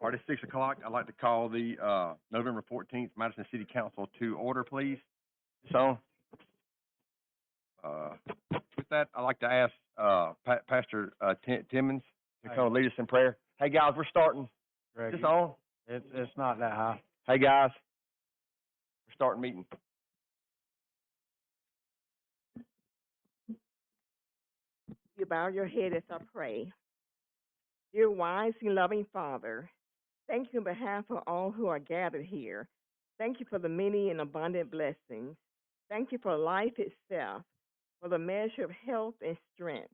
All right, it's 6 o'clock. I'd like to call the November 14th Madison City Council to order, please. So, with that, I'd like to ask Pastor Timmons to come and lead us in prayer. Hey, guys, we're starting. Greg, Is this on? it's not that high. Hey, guys, we're starting meeting. You bow your head as I pray. Dear wise and loving Father, thank you on behalf of all who are gathered here. Thank you for the many and abundant blessings. Thank you for life itself, for the measure of health and strength.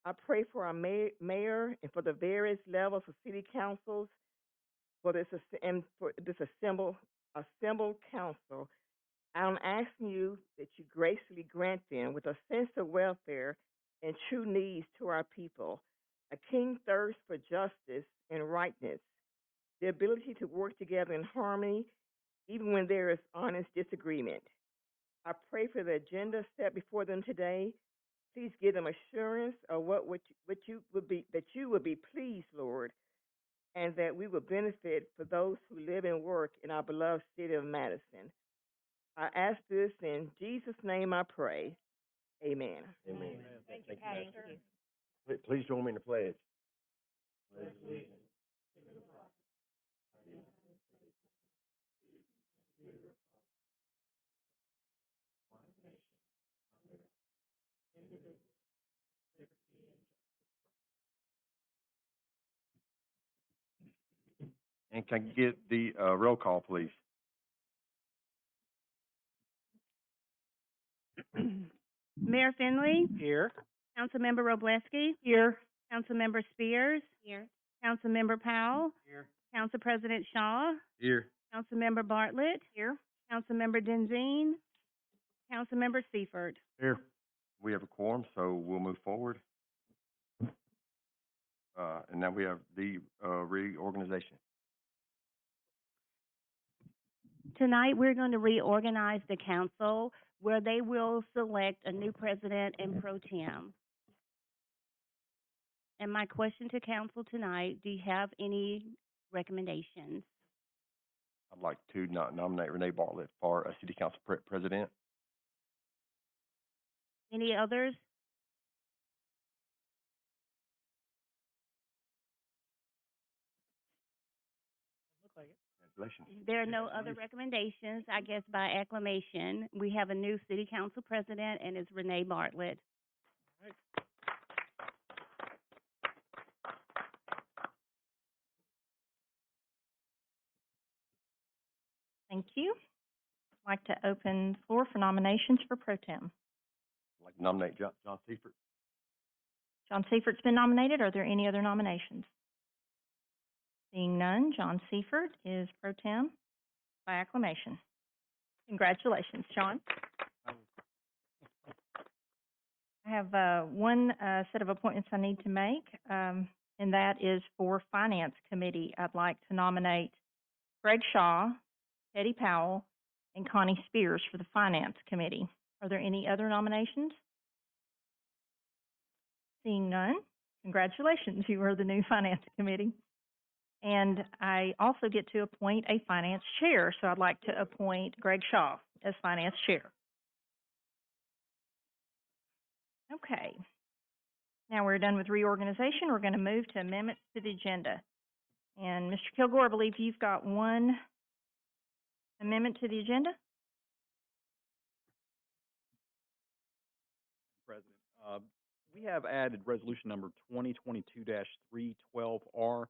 I pray for our mayor and for the various levels of city councils, for this assembled council. I'm asking you that you graciously grant them with a sense of welfare and true needs to our people, a keen thirst for justice and rightness, the ability to work together in harmony even when there is honest disagreement. I pray for the agenda set before them today. Please give them assurance of that you would be pleased, Lord, and that we will benefit for those who live and work in our beloved city of Madison. I ask this in Jesus' name I pray. Amen. Amen. Thank you, Pastor. Please join me in the pledge. And can you get the roll call, please? Mayor Finley, Here. Councilmember Robleski, Here. Councilmember Spears, Here. Councilmember Powell, Here. Council President Shaw, Here. Councilmember Bartlett, Here. Councilmember Denzine, Councilmember Seifert. Here. We have a quorum, so we'll move forward. And now we have the reorganization. Tonight, we're going to reorganize the council where they will select a new president and pro tem. And my question to council tonight, do you have any recommendations? I'd like to nominate Renee Bartlett for a city council president. Any others? Look like it. Congratulations. There are no other recommendations. I guess by acclamation, we have a new city council president, and it's Renee Bartlett. Thank you. I'd like to open the floor for nominations for pro tem. I'd like to nominate John Seifert. John Seifert's been nominated. Are there any other nominations? Seeing none, John Seifert is pro tem by acclamation. Congratulations, John. I have one set of appointments I need to make, and that is for Finance Committee. I'd like to nominate Greg Shaw, Teddy Powell, and Connie Spears for the Finance Committee. Are there any other nominations? Seeing none, congratulations, you are the new Finance Committee. And I also get to appoint a Finance Chair, so I'd like to appoint Greg Shaw as Finance Chair. Okay. Now we're done with reorganization. We're going to move to amendments to the agenda. And Mr. Kilgore, I believe you've got one amendment to the agenda? President, we have added resolution number 2022-312R.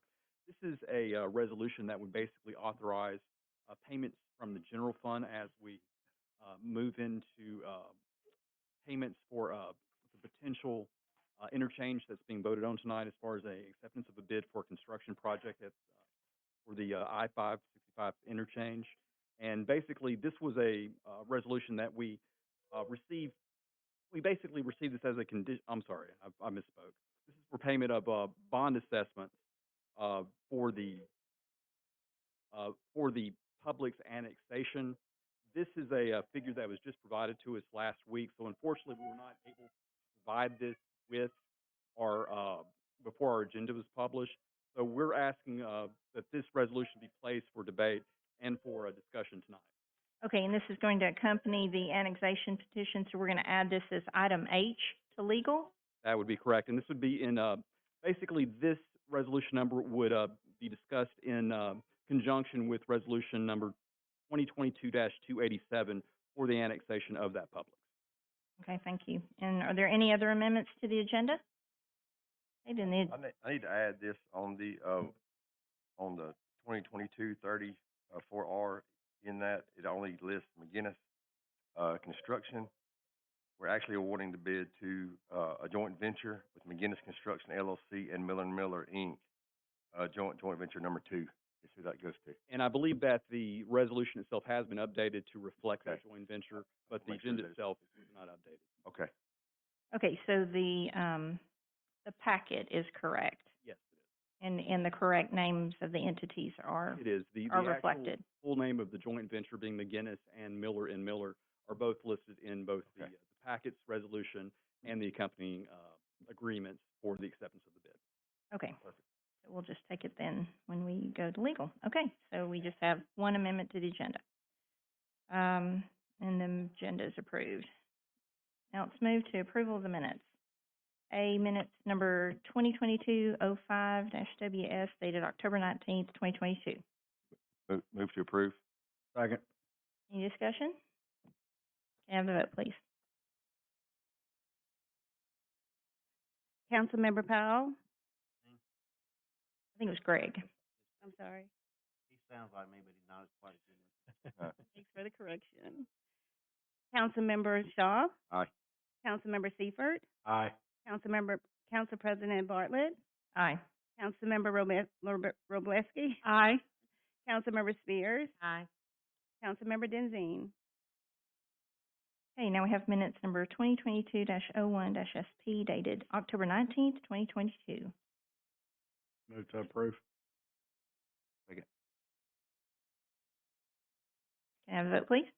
This is a resolution that would basically authorize payments from the general fund as we move into payments for the potential interchange that's being voted on tonight as far as a acceptance of a bid for a construction project at, for the I-565 interchange. And basically, this was a resolution that we received. We basically received this as a condition. I'm sorry, I misspoke. This is for payment of bond assessments for the Publix annexation. This is a figure that was just provided to us last week. So unfortunately, we were not able to provide this with our before our agenda was published. So we're asking, that this resolution be placed for debate and for a discussion tonight. Okay, and this is going to accompany the annexation petition, so we're gonna add this as item H to legal? That would be correct, and this would be in, basically, this resolution number would, be discussed in, conjunction with resolution number 2022-287 for the annexation of that Publix. Okay, thank you. And are there any other amendments to the agenda? They didn't need, I need to add this on the 2022-30, 4R, in that it only lists McGinnis, Construction. We're actually awarding the bid to, a joint venture with McGinnis Construction LLC and Miller and Miller Inc., joint venture number 2 is who that goes to. And I believe that the resolution itself has been updated to reflect that Okay. joint venture, but the Make sure agenda that- itself is not updated. Okay. okay, so the packet is correct, Yes, it and the correct names of the entities are, is. It is. The are actual reflected. full name of the joint venture being McGinnis and Miller and Miller are both listed in both the, Okay. the packets, resolution, and the accompanying, agreements for the acceptance of the bid. Okay. Perfect. So we'll just take it then when we go to legal. Okay, so we just have one amendment to the agenda. And the agenda is approved. Now let's move to approval of the minutes. Minutes number 2022-05-WS dated October 19th, 2022. Move to approve. Second. Any discussion? Can I have the vote, please? Councilmember Powell? I think it was Greg. I'm sorry. He sounds like me, but he's not as quite as good. Thanks for the correction. Councilmember Shaw? Aye. Councilmember Seifert? Aye. Council President Bartlett? Aye. Councilmember Robleski? Aye. Councilmember Spears? Aye. Councilmember Denzine? Okay, now we have minutes number 2022-01-SP dated October 19th, 2022. Move to approve. Second. Can I have a vote, please?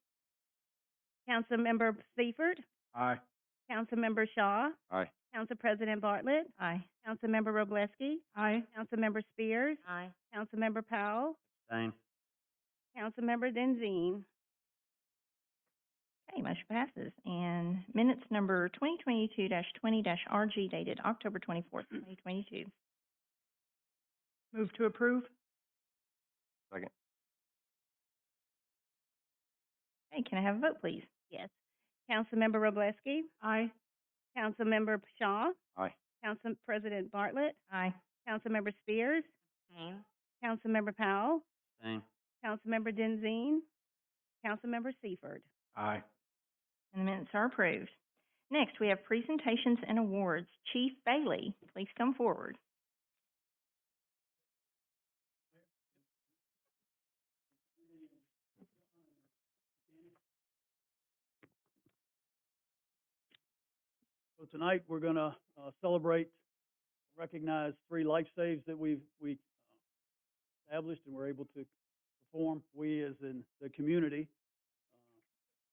Councilmember Seifert? Aye. Councilmember Shaw? Aye. Council President Bartlett? Aye. Councilmember Robleski? Aye. Councilmember Spears? Aye. Councilmember Powell? Same. Councilmember Denzine? Okay, motion passes. And minutes number 2022-20-RG dated October 24th, 2022. Move to approve? Second. Okay, can I have a vote, please? Yes. Councilmember Robleski? Aye. Councilmember Shaw? Aye. Council President Bartlett? Aye. Councilmember Spears? Same. Councilmember Powell? Same. Councilmember Denzine? Councilmember Seifert? Aye. And the minutes are approved. Next, we have presentations and awards. Chief Bailey, please come forward. So tonight, we're gonna, celebrate, recognize 3 life saves that we established and were able to perform. We, as in the community,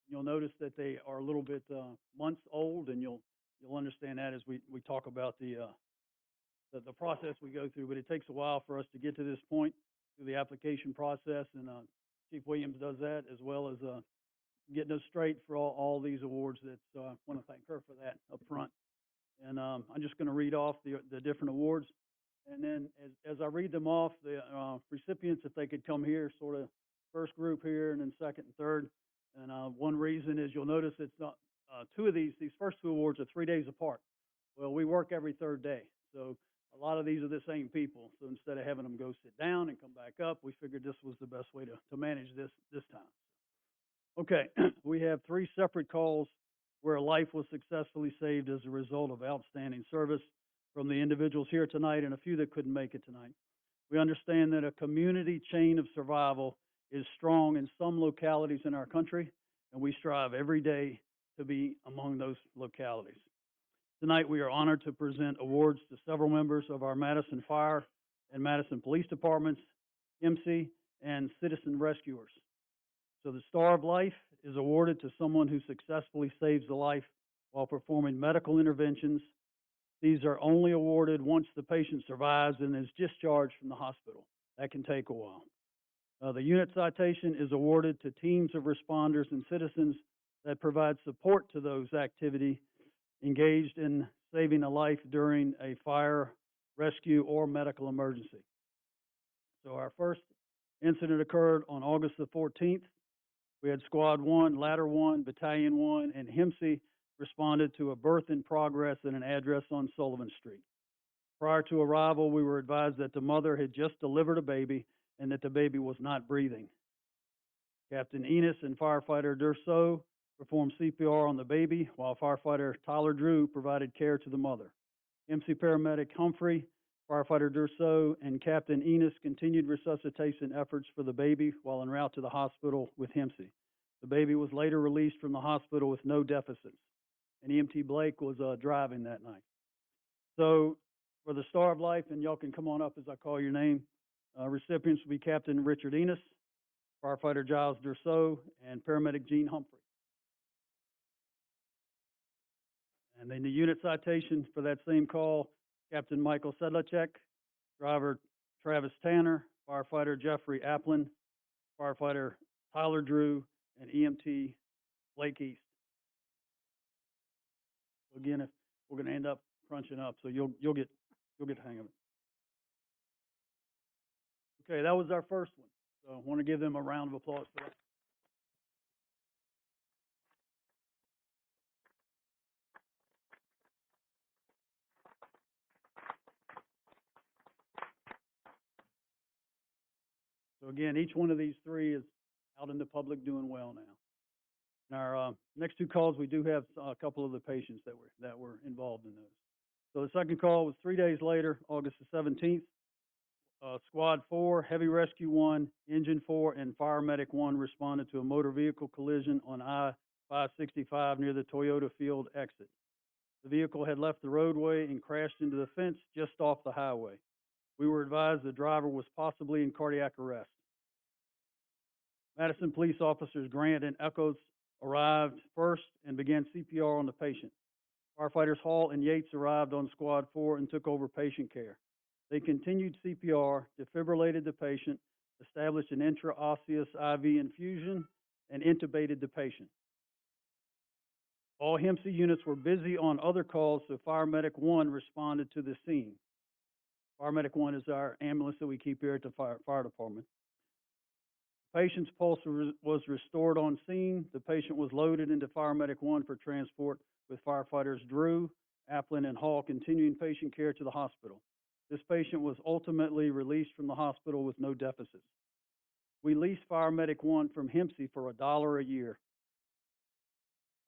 you'll notice that they are a little bit, months old, and you'll understand that as we talk about the process we go through. But it takes a while for us to get to this point through the application process, and, Chief Williams does that, as well as, getting us straight for all these awards. I want to thank her for that up front. And I'm just going to read off the different awards. And then as I read them off, the recipients, if they could come here, sort of first group here, and then second and third. And one reason is you'll notice it's not, 2 of these first 2 awards are 3 days apart. Well, we work every 3rd day. So a lot of these are the same people. So instead of having them go sit down and come back up, we figured this was the best way to manage this time. Okay, we have 3 separate calls where a life was successfully saved as a result of outstanding service from the individuals here tonight and a few that couldn't make it tonight. We understand that a community chain of survival is strong in some localities in our country, and we strive every day to be among those localities. Tonight, we are honored to present awards to several members of our Madison Fire and Madison Police Departments, MC, and citizen rescuers. So the Star of Life is awarded to someone who successfully saves a life while performing medical interventions These are only awarded once the patient survives and is discharged from the hospital. That can take a while. The unit citation is awarded to teams of responders and citizens that provide support to those activity engaged in saving a life during a fire, rescue, or medical emergency. So our first incident occurred on August the 14th. We had Squad 1, Ladder 1, Battalion 1, and HIMSI responded to a birth in progress at an address on Sullivan Street. Prior to arrival, we were advised that the mother had just delivered a baby and that the baby was not breathing. Captain Enos and firefighter Durso performed CPR on the baby, while firefighter Tyler Drew provided care to the mother. MC paramedic Humphrey, firefighter Durso, and Captain Enos continued resuscitation efforts for the baby while en route to the hospital with HIMSI. The baby was later released from the hospital with no deficits, and EMT Blake was driving that night. So for the Star of Life, and y'all can come on up as I call your name, recipients will be Captain Richard Enos, firefighter Giles Durso, and paramedic Gene Humphrey. And then the unit citation for that same call, Captain Michael Sedlacek, driver Travis Tanner, firefighter Jeffrey Applin, firefighter Tyler Drew, and EMT Blake East. Again, if we're going to end up crunching up, so you'll get the hang of it. Okay, that was our first one. So I want to give them a round of applause for that. So again, each one of these three is out in the public doing well now. In our next two calls, we do have a couple of the patients that were involved in those. So the second call was 3 days later, August the 17th. Squad 4, Heavy Rescue 1, Engine 4, and Firemedic 1 responded to a motor vehicle collision on I-565 near the Toyota Field exit. The vehicle had left the roadway and crashed into the fence just off the highway. We were advised the driver was possibly in cardiac arrest. Madison police officers Grant and Echoes arrived first and began CPR on the patient. Firefighters Hall and Yates arrived on Squad 4 and took over patient care. They continued CPR, defibrillated the patient, established an intraosseous IV infusion, and intubated the patient. All HIMSI units were busy on other calls, so Firemedic 1 responded to the scene. Firemedic 1 is our ambulance that we keep here at the fire department. The patient's pulse was restored on scene. The patient was loaded into Firemedic 1 for transport, with firefighters Drew, Applin, and Hall continuing patient care to the hospital. This patient was ultimately released from the hospital with no deficits. We leased Firemedic 1 from HIMSI for $1 a year.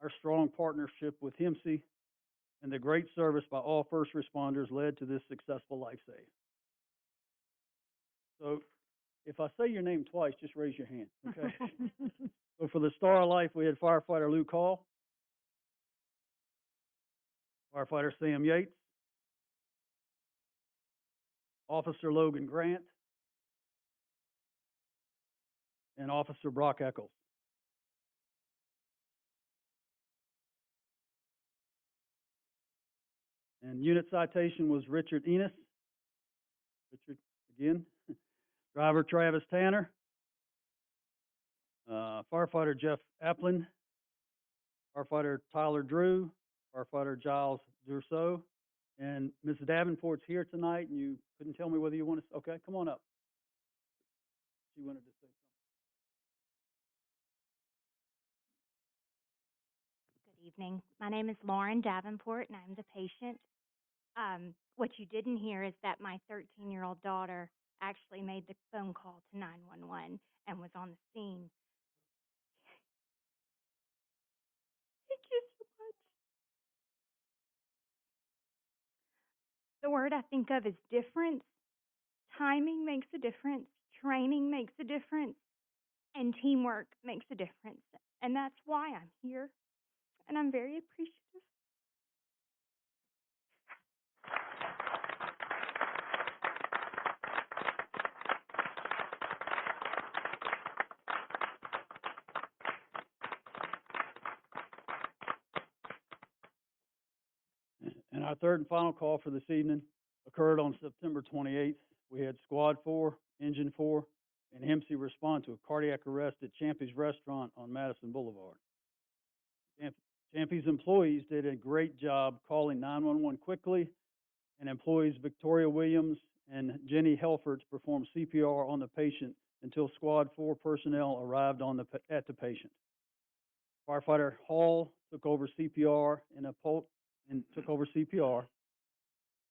Our strong partnership with HIMSI and the great service by all first responders led to this successful life save. So if I say your name twice, just raise your hand, okay? So for the Star of Life, we had firefighter Luke Hall, firefighter Sam Yates, Officer Logan Grant, and Officer Brock Eccles. And unit citation was Richard Enos. Richard again. Driver Travis Tanner. Firefighter Jeff Applin. Firefighter Tyler Drew. Firefighter Giles Durso. And Mrs. Davenport's here tonight, and you couldn't tell me whether you want to, okay, come on up. She wanted to say something. Good evening. My name is Lauren Davenport, and I'm the patient. What you didn't hear is that my 13-year-old daughter actually made the phone call to 911 and was on the scene. Thank you so much. The word I think of is difference. Timing makes a difference. Training makes a difference. And teamwork makes a difference. And that's why I'm here. And I'm very appreciative. And our third and final call for this evening occurred on September 28th. We had Squad 4, Engine 4, and HEMC respond to a cardiac arrest at Champy's Restaurant on Madison Boulevard. Champy's employees did a great job calling 911 quickly, and employees Victoria Williams and Jenny Helfert performed CPR on the patient until Squad 4 personnel arrived at the patient. Firefighter Hall took over CPR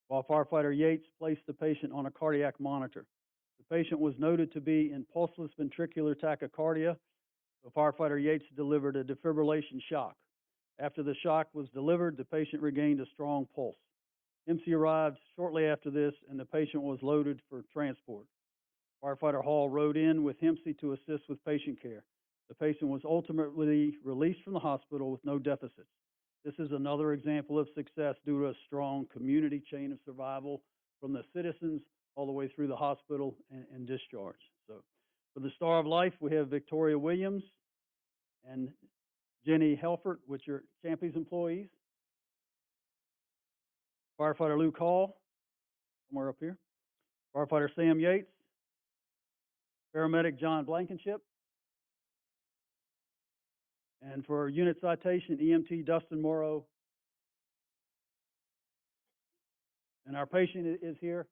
while firefighter Yates placed the patient on a cardiac monitor. The patient was noted to be in pulseless ventricular tachycardia, so firefighter Yates delivered a defibrillation shock. After the shock was delivered, the patient regained a strong pulse. MC arrived shortly after this, and the patient was loaded for transport. Firefighter Hall rode in with HEMC to assist with patient care. The patient was ultimately released from the hospital with no deficits. This is another example of success due to a strong community chain of survival from the citizens all the way through the hospital and discharge. So, for the Star of Life, we have Victoria Williams and Jenny Helfert, which are Champy's employees. Firefighter Luke Hall, somewhere up here. Firefighter Sam Yates. Paramedic John Blankenship. And for unit citation, EMT Dustin Morrow. And our patient is here.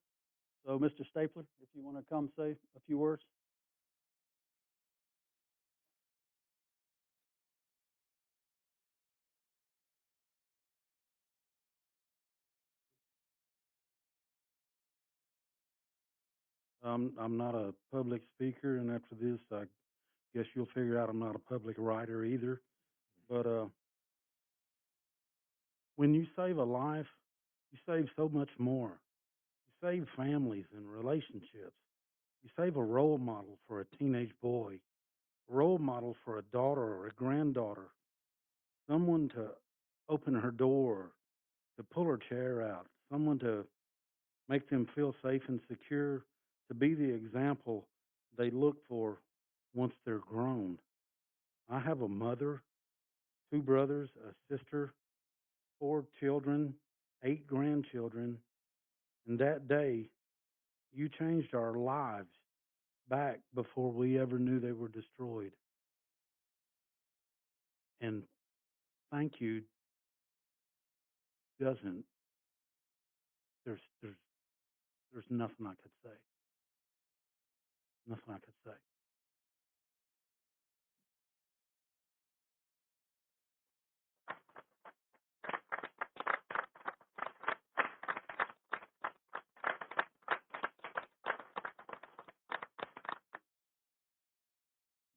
So, Mr. Stapler, if you want to come say a few words. I'm not a public speaker, and after this, I guess you'll figure out I'm not a public writer either. But when you save a life, you save so much more. You save families and relationships. You save a role model for a teenage boy, a role model for a daughter or a granddaughter, someone to open her door, to pull her chair out, someone to make them feel safe and secure, to be the example they look for once they're grown. I have a mother, 2 brothers, a sister, 4 children, 8 grandchildren, and that day you changed our lives back before we ever knew they were destroyed. And thank you doesn't, there's nothing I could say. Nothing I could say.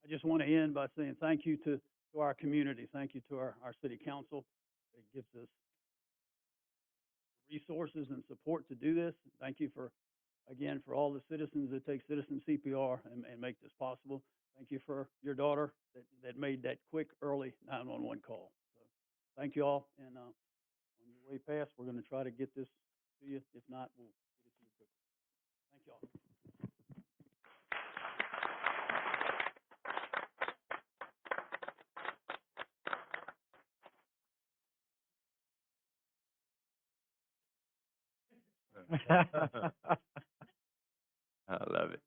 I just want to end by saying thank you to our community. Thank you to our city council. It gives us resources and support to do this. Thank you again, for all the citizens that take citizen CPR and make this possible. Thank you for your daughter that made that quick, early 911 call. So thank you all. And on your way past, we're going to try to get this to you. If not, we'll get it to you quickly. Thank you all. I love it.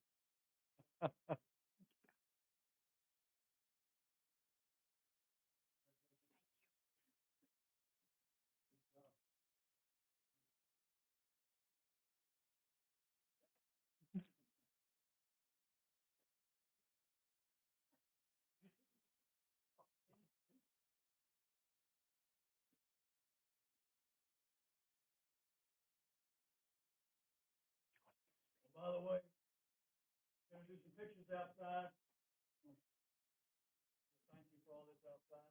By the way, going to do some pictures outside. Thank you for all this outside.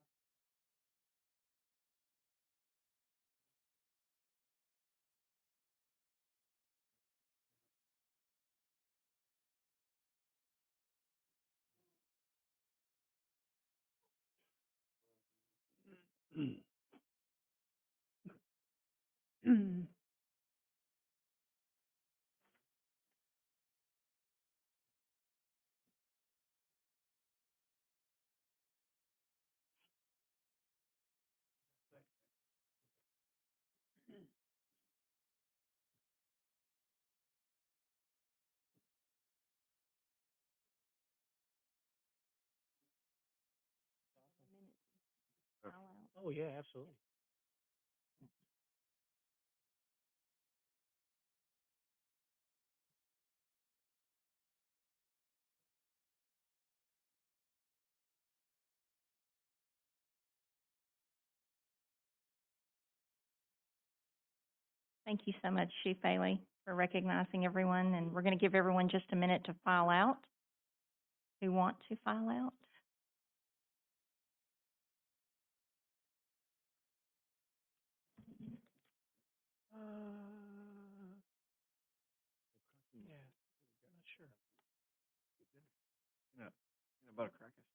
Oh, yeah, absolutely. Thank you so much, Chief Bailey, for recognizing everyone, and we're gonna give everyone just a minute to file out, who want to file out. Yeah, not sure. Peanut butter crackers.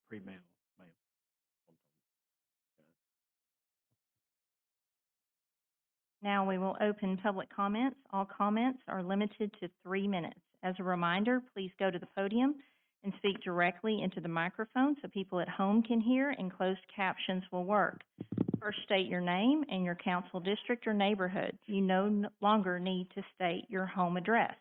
Pre-mail, mail. Now we will open public comments. All comments are limited to 3 minutes. As a reminder, please go to the podium and speak directly into the microphone so people at home can hear and closed captions will work. First, state your name and your council district or neighborhood. You no longer need to state your home address.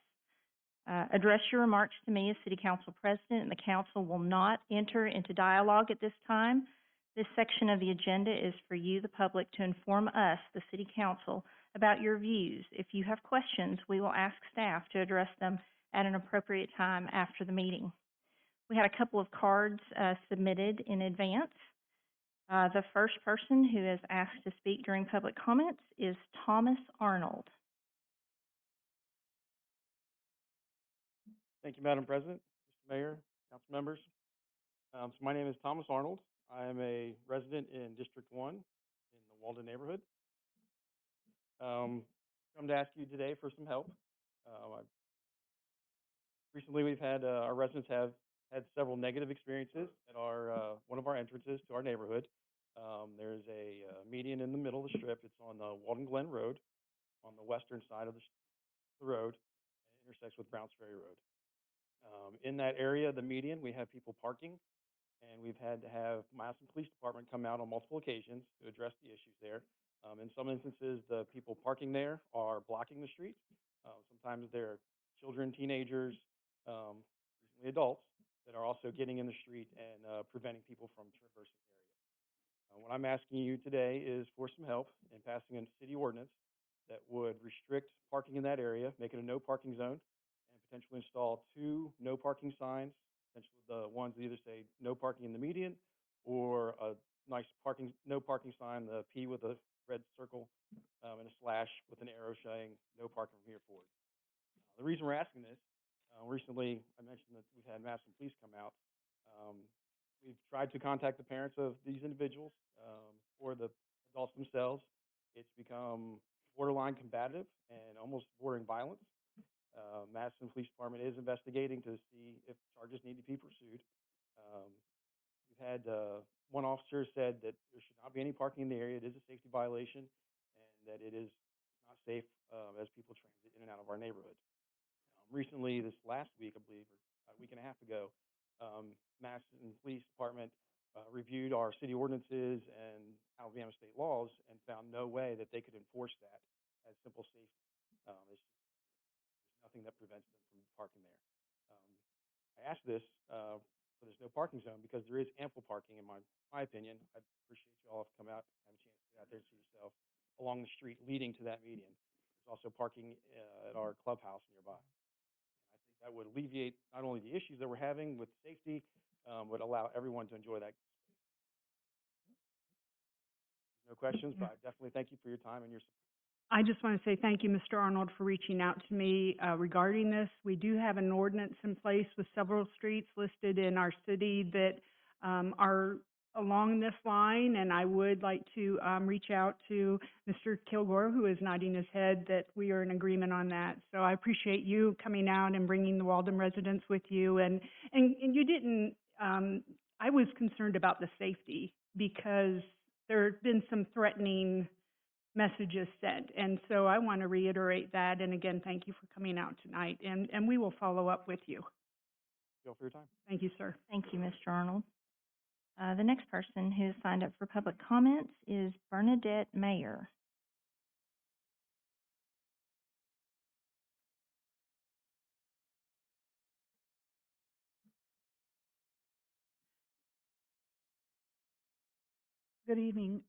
Address your remarks to me as city council president, and the council will not enter into dialogue at this time. This section of the agenda is for you, the public, to inform us, the city council, about your views. If you have questions, we will ask staff to address them at an appropriate time after the meeting. We had a couple of cards submitted in advance. The first person who is asked to speak during public comments is Thomas Arnold. Thank you, Madam President, Mr. Mayor, council members. So my name is Thomas Arnold. I am a resident in District 1 in the Walden neighborhood. Come to ask you today for some help. Recently, we've had, our residents have had several negative experiences at our, one of our entrances to our neighborhood. There's a median in the middle of the strip. It's on the Walden Glen Road, on the western side of the road, and it intersects with Browns Ferry Road. In that area, the median, we have people parking, and we've had to have Madison Police Department come out on multiple occasions to address the issues there. In some instances, the people parking there are blocking the street. Sometimes they're children, teenagers, recently adults, that are also getting in the street and preventing people from traversing the area. What I'm asking you today is for some help in passing a city ordinance that would restrict parking in that area, make it a no parking zone, and potentially install 2 no parking signs, potentially the ones that either say no parking in the median or a nice no parking sign, the P with a red circle, and a slash with an arrow showing no parking from here forward. The reason we're asking this, recently I mentioned that we've had Madison Police come out. We've tried to contact the parents of these individuals, or the adults themselves. It's become borderline combative and almost bordering violence. Madison Police Department is investigating to see if charges need to be pursued. We've had, one officer said that there should not be any parking in the area. It is a safety violation, and that it is not safe, as people transit in and out of our neighborhood. Recently, this last week, I believe, or a week and a half ago, Madison Police Department reviewed our city ordinances and Alabama state laws and found no way that they could enforce that as simple safety. There's nothing that prevents them from parking there. I asked this so there's no parking zone because there is ample parking in my opinion. I appreciate you all have come out, have a chance to get out there and see yourself along the street leading to that median. There's also parking at our clubhouse nearby. I think that would alleviate not only the issues that we're having with safety, but allow everyone to enjoy that space. No questions, but I definitely thank you for your time and your support. I just want to say thank you, Mr. Arnold, for reaching out to me regarding this. We do have an ordinance in place with several streets listed in our city that are along this line, and I would like to reach out to Mr. Kilgore, who is nodding his head, that we are in agreement on that. So I appreciate you coming out and bringing the Walden residents with you. And you didn't, I was concerned about the safety because there have been some threatening messages sent. And so I want to reiterate that. And again, thank you for coming out tonight. And we will follow up with you. Thank you all for your time. Thank you, sir. Thank you, Mr. Arnold. The next person who signed up for public comments is Bernadette Mayer. Good evening.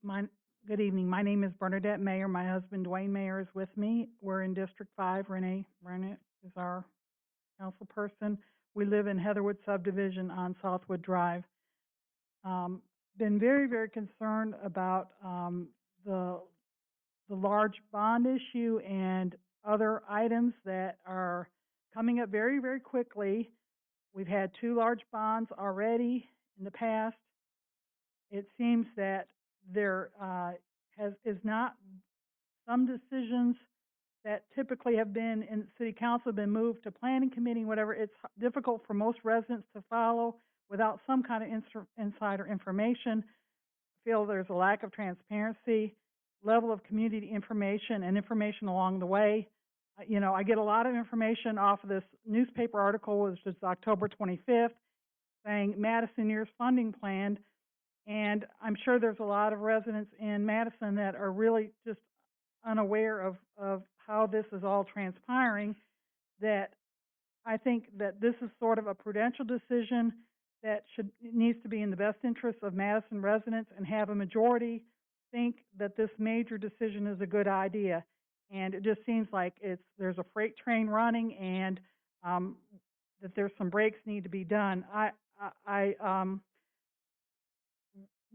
Good evening. My name is Bernadette Mayer. My husband Dwayne Mayer is with me. We're in District 5. Renee Burnett is our council person. We live in Heatherwood subdivision on Southwood Drive. Been very, very concerned about the large bond issue and other items that are coming up very, very quickly. We've had 2 large bonds already in the past. It seems that there is not some decisions that typically have been in city council have been moved to planning committee, whatever. It's difficult for most residents to follow without some kind of insider information. I feel there's a lack of transparency, level of community information, and information along the way. You know, I get a lot of information off of this newspaper article, which is October 25th, saying Madison Year's funding plan. And I'm sure there's a lot of residents in Madison that are really just unaware of how this is all transpiring, that I think that this is sort of a prudential decision that needs to be in the best interest of Madison residents, and have a majority think that this major decision is a good idea. And it just seems like there's a freight train running, and that there's some breaks need to be done.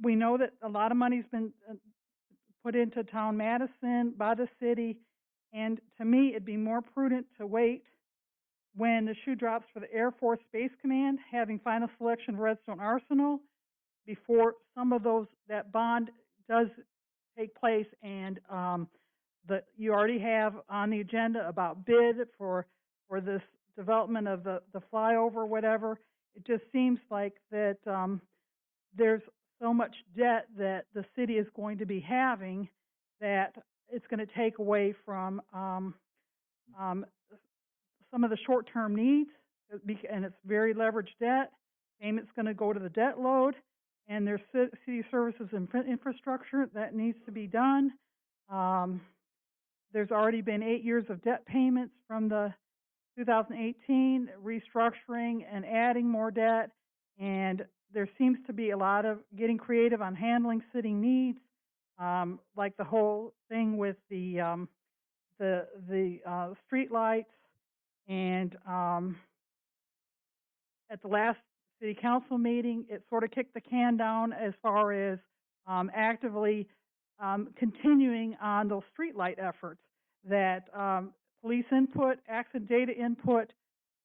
We know that a lot of money's been put into town Madison by the city, and to me, it'd be more prudent to wait when the shoe drops for the Air Force Space Command, having final selection of Redstone Arsenal, before some of that bond does take place. And you already have on the agenda about bid for this development of the flyover, whatever. It just seems like that there's so much debt that the city is going to be having that it's going to take away from some of the short-term needs, and it's very leveraged debt. Payment's going to go to the debt load, and there's city services and infrastructure that needs to be done. There's already been 8 years of debt payments from the 2018 restructuring and adding more debt, and there seems to be a lot of getting creative on handling city needs, like the whole thing with the street lights. And at the last city council meeting, it sort of kicked the can down as far as actively continuing on those street light efforts. That police input, accident data input,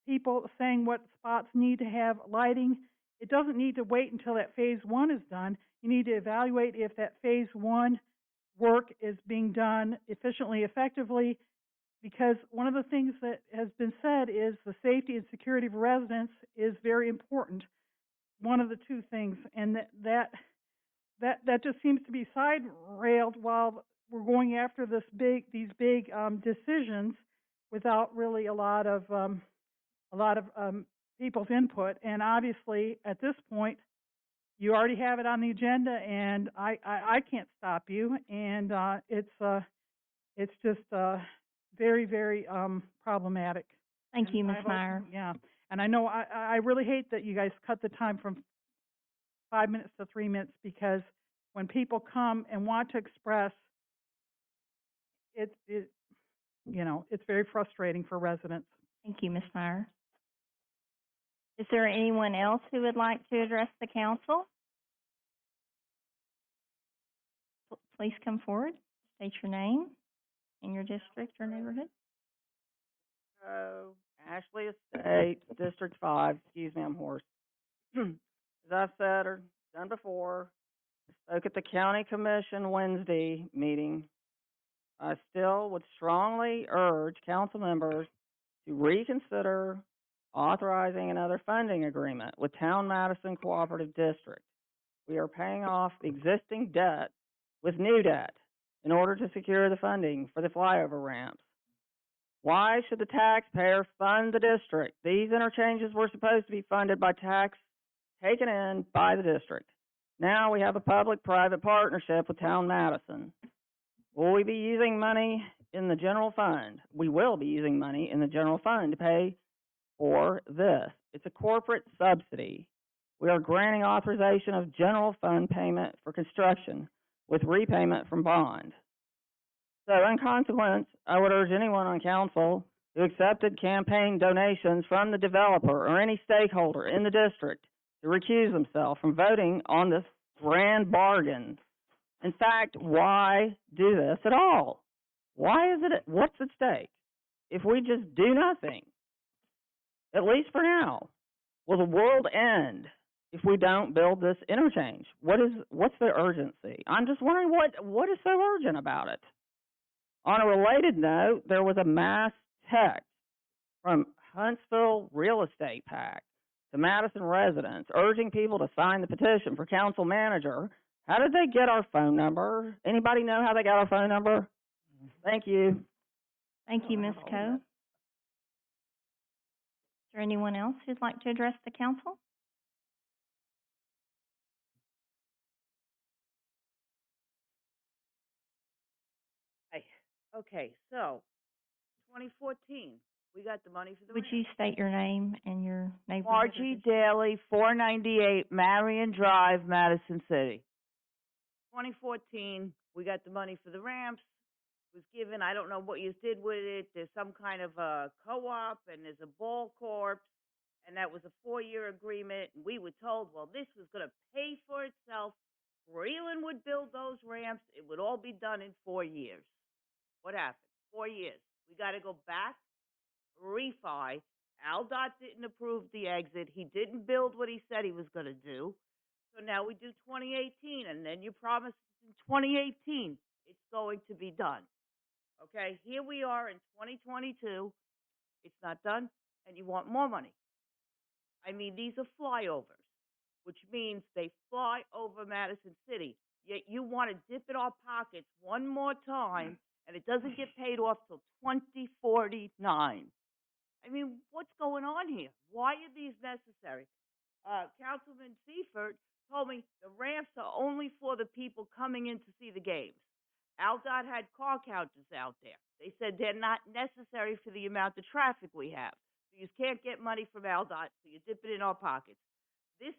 people saying what spots need to have lighting. It doesn't need to wait until that phase 1 is done. You need to evaluate if that phase 1 work is being done efficiently, effectively, because one of the things that has been said is the safety and security of residents is very important. One of the 2 things, and that just seems to be side railed while we're going after these big decisions without really a lot of people's input. And obviously, at this point, you already have it on the agenda, and I can't stop you. And it's just very, very problematic. Thank you, And Ms. I've Meyer. yeah, and I know I really hate that you guys cut the time from 5 minutes to 3 minutes, because when people come and want to express, it's very frustrating for residents. Thank you, Ms. Meyer. Is there anyone else who would like to address the council? Please come forward, state your name and your district or neighborhood. Ashley Estate, District 5. Excuse me, I'm hoarse. As I've said or done before, I spoke at the county commission Wednesday meeting. I still would strongly urge council members to reconsider authorizing another funding agreement with Town Madison Cooperative District. We are paying off the existing debt with new debt in order to secure the funding for the flyover ramps. Why should the taxpayer fund the district? These interchanges were supposed to be funded by tax taken in by the district. Now we have a public-private partnership with Town Madison. Will we be using money in the general fund? We will be using money in the general fund to pay for this. It's a corporate subsidy We are granting authorization of general fund payment for construction with repayment from bond. So in consequence, I would urge anyone on council who accepted campaign donations from the developer or any stakeholder in the district to recuse themselves from voting on this grand bargain. In fact, why do this at all? Why is it, what's at stake? If we just do nothing, at least for now, will the world end if we don't build this interchange? What's the urgency? I'm just wondering what is so urgent about it? On a related note, there was a mass text from Huntsville Real Estate PAC to Madison residents urging people to sign the petition for council manager. How did they get our phone number? Anybody know how they got our phone number? Thank you. Thank you, Ms. Coe. Is there anyone else who'd like to address the council? Okay, so, 2014, we got the money for the Would ramp. you state your name and your neighborhood? Margie Daly, 498 Marion Drive, Madison City. 2014, we got the money for the ramps. Was given, I don't know what you did with it. There's some kind of a co-op and there's a ball corp. And that was a 4-year agreement. And we were told, well, this was going to pay for itself. Breland would build those ramps. It would all be done in 4 years. What happened? 4 years. We got to go back, refi. AlDOT didn't approve the exit. He didn't build what he said he was going to do. So now we do 2018, and then you promised in 2018 it's going to be done. Okay, here we are in 2022. It's not done, and you want more money. I mean, these are flyovers, which means they fly over Madison City. Yet you want to dip in our pockets one more time, and it doesn't get paid off till 2049. I mean, what's going on here? Why are these necessary? Councilman Seifert told me the ramps are only for the people coming in to see the games. AlDOT had car counters out there. They said they're not necessary for the amount of traffic we have. So you can't get money from AlDOT, so you dip it in our pockets. This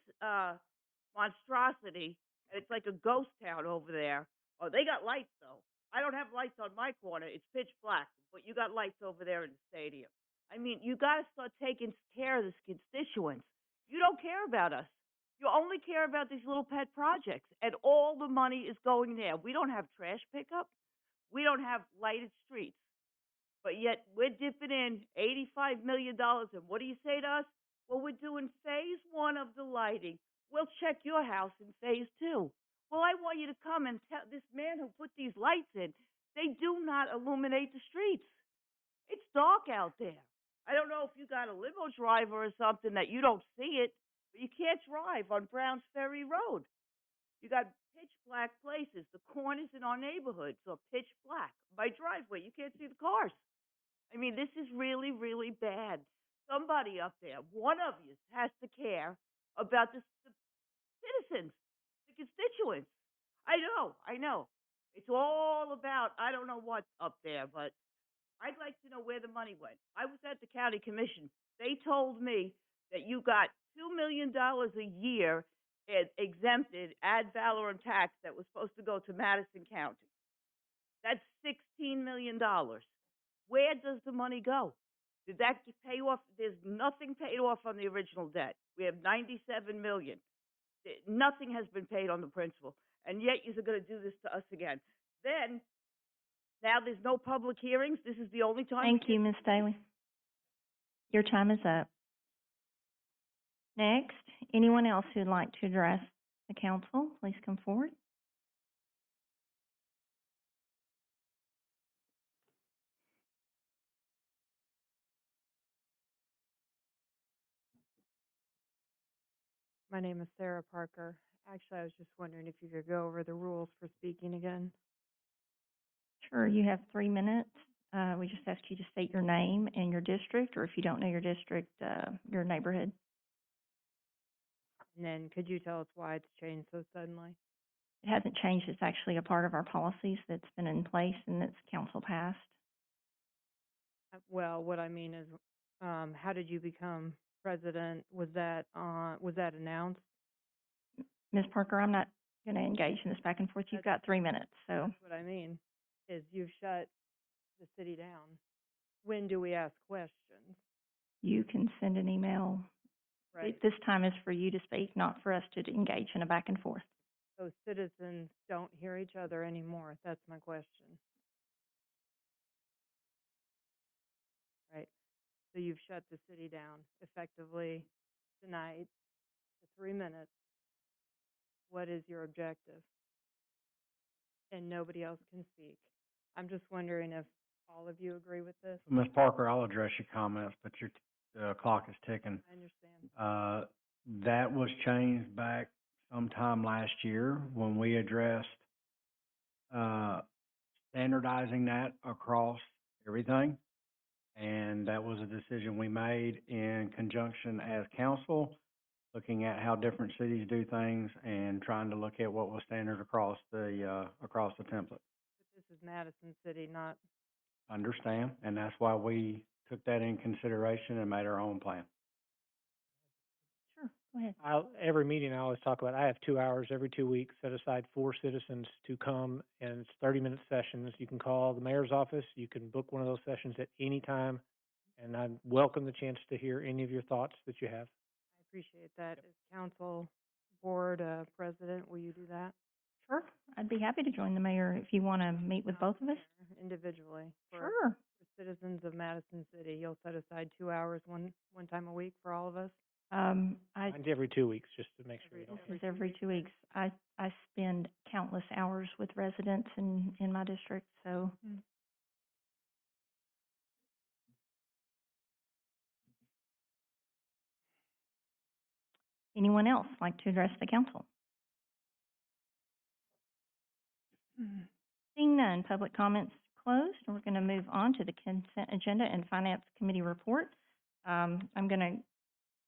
monstrosity, and it's like a ghost town over there. Oh, they got lights, though. I don't have lights on my corner. It's pitch black, but you got lights over there in the stadium. I mean, you got to start taking care of the constituents. You don't care about us. You only care about these little pet projects, and all the money is going there. We don't have trash pickup. We don't have lighted streets. But yet we're dipping in $85 million, and what do you say to us? Well, we're doing phase 1 of the lighting. We'll check your house in phase 2. Well, I want you to come and tell this man who put these lights in, they do not illuminate the streets. It's dark out there. I don't know if you got a limo driver or something that you don't see it, but you can't drive on Browns Ferry Road. You got pitch black places. The corners in our neighborhoods are pitch black. My driveway, you can't see the cars. I mean, this is really, really bad. Somebody up there, one of you, has to care about the citizens, the constituents. I know. It's all about, I don't know what up there, but I'd like to know where the money went. I was at the county commission. They told me that you got $2 million a year exempted ad valorem tax that was supposed to go to Madison County. That's $16 million. Where does the money go? Did that pay off? There's nothing paid off on the original debt. We have $97 million. Nothing has been paid on the principal, and yet you're going to do this to us again. Then, now there's no public hearings. This is the only time. Thank you, Ms. Daly. Your time is up. Next, anyone else who'd like to address the council, please come forward. My name is Sarah Parker. Actually, I was just wondering if you could go over the rules for speaking again. Sure, you have 3 minutes. We just ask you to state your name and your district, or if you don't know your district, your neighborhood. And then could you tell us why it's changed so suddenly? It hasn't changed. It's actually a part of our policies that's been in place and that's council passed. Well, what I mean is, how did you become president? Was that announced? Ms. Parker, I'm not gonna engage in this back and forth. You've got 3 minutes, so That's what I mean, is you've shut the city down. When do we ask questions? you can send an email. Right. This time is for you to speak, not for us to engage in a back and forth. So citizens don't hear each other anymore. That's my question. Right. So you've shut the city down effectively tonight for 3 minutes. What is your objective? And nobody else can speak. I'm just wondering if all of you agree with this? Ms. Parker, I'll address your comments, but the clock is ticking. I understand. That was changed back sometime last year when we addressed, standardizing that across everything. And that was a decision we made in conjunction as council, looking at how different cities do things and trying to look at what was standard across the template. But this is Madison City, not, Understand, and that's why we took that in consideration and made our own plan. Sure, go ahead. Every meeting I always talk about, I have 2 hours every 2 weeks set aside for citizens to come, and it's 30-minute sessions. You can call the mayor's office, you can book one of those sessions at any time, and I welcome the chance to hear any of your thoughts that you have. I appreciate that. As council, board, president, will you do that? Sure, I'd be happy to join the mayor if you wanna meet with both of us. Individually? Sure. For citizens of Madison City, you'll set aside 2 hours one time a week for all of us? Mine's every 2 weeks, just to make sure you don't. This is every 2 weeks. I spend countless hours with residents in my district, so. Anyone else like to address the council? Seeing none, public comments closed, and we're gonna move on to the consent agenda and finance committee report. I'm gonna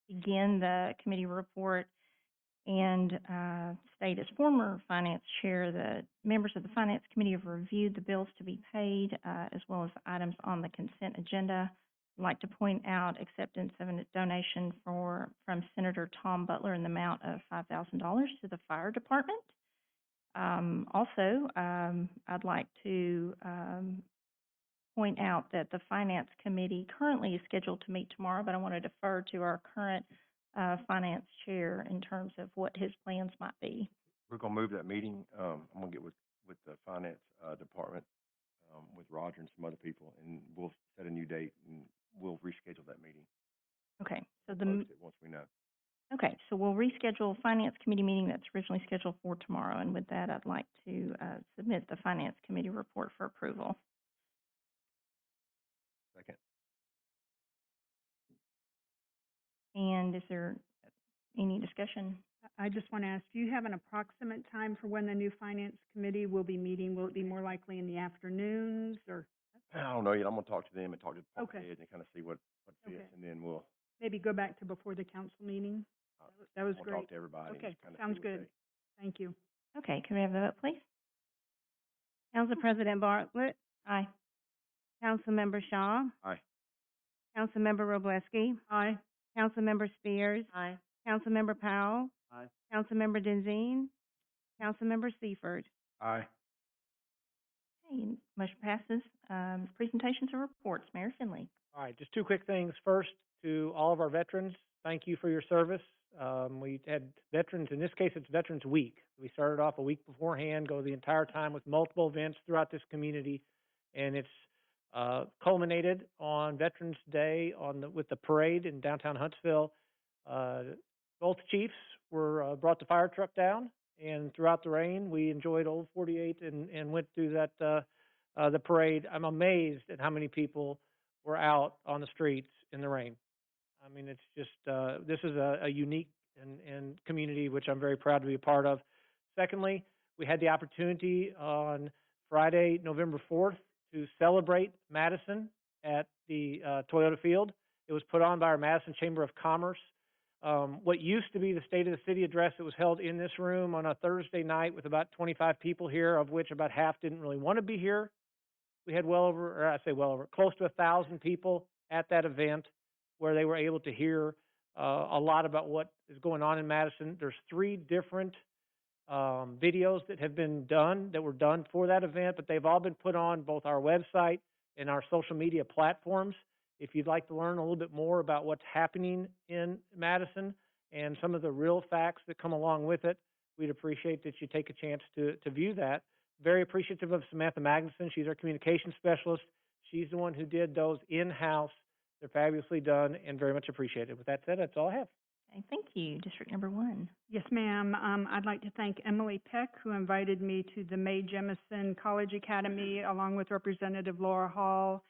begin the committee report and, state as former finance chair, the members of the finance committee have reviewed the bills to be paid, as well as the items on the consent agenda. I'd like to point out acceptance of a donation from Senator Tom Butler in the amount of $5,000 to the fire department. Also, I'd like to, point out that the finance committee currently is scheduled to meet tomorrow, but I want to defer to our current, finance chair in terms of what his plans might be. We're gonna move that meeting. I'm gonna get with the finance, department, with Roger and some other people, and we'll set a new date and we'll reschedule that meeting. Okay, so Post it once we know. okay, so we'll reschedule finance committee meeting that's originally scheduled for tomorrow, and with that, I'd like to, submit the finance committee report for approval. Second. And is there any discussion? I just want to ask, do you have an approximate time for when the new finance committee will be meeting? Will it be more likely in the afternoons or I don't know yet. I'm gonna talk to them and talk to the department Okay. heads and kind of see what fits, Okay. and then we'll, maybe go back to before the council meeting? That was we'll great. talk to everybody and Okay, just kind of sounds good. Thank you. Okay, can we have the vote, please? Council President Bartlett, Aye. Councilmember Shaw, Aye. Councilmember Robleski, Aye. Councilmember Spears, Aye. Councilmember Powell, Aye. Councilmember Denzine, Councilmember Seifert. Aye. Okay, motion passes. Presentations and reports, Mayor Finley. All right, just two quick things. First, to all of our veterans, thank you for your service. We had veterans, in this case, it's Veterans Week. We started off a week beforehand, go the entire time with multiple events throughout this community, and it's culminated on Veterans Day with the parade in downtown Huntsville. Both chiefs were brought the fire truck down, and throughout the rain, we enjoyed Old 48 and went through that the parade. I'm amazed at how many people were out on the streets in the rain. I mean, it's just this is a unique and community which I'm very proud to be a part of. Secondly, we had the opportunity on Friday, November 4th, to celebrate Madison at the Toyota Field. It was put on by our Madison Chamber of Commerce. What used to be the State of the City address, it was held in this room on a Thursday night with about 25 people here, of which about half didn't really want to be here. We had close to 1,000 people at that event where they were able to hear a lot about what is going on in Madison. There's 3 different videos that have been done, that were done for that event, but they've all been put on both our website and our social media platforms. If you'd like to learn a little bit more about what's happening in Madison and some of the real facts that come along with it, we'd appreciate that you take a chance to view that. Very appreciative of Samantha Magnuson. She's our communications specialist. She's the one who did those in-house. They're fabulously done and very much appreciated. With that said, that's all I have. Okay, thank you. District number 1. Yes, ma'am. I'd like to thank Emily Peck, who invited me to the Mae Jemison College Academy, along with Representative Laura Hall,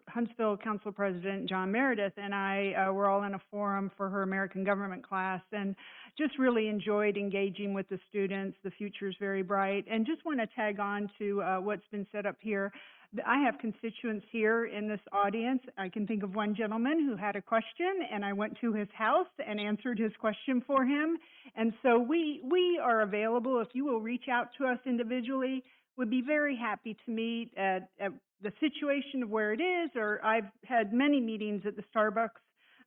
Huntsville Council President John Meredith, and I were all in a forum for her American government class, and just really enjoyed engaging with the students. The future is very bright, and just want to tag on to what's been set up here. I have constituents here in this audience. I can think of one gentleman who had a question, and I went to his house and answered his question for him. And so we are available. If you will reach out to us individually, would be very happy to meet at the situation of where it is, or I've had many meetings at the Starbucks,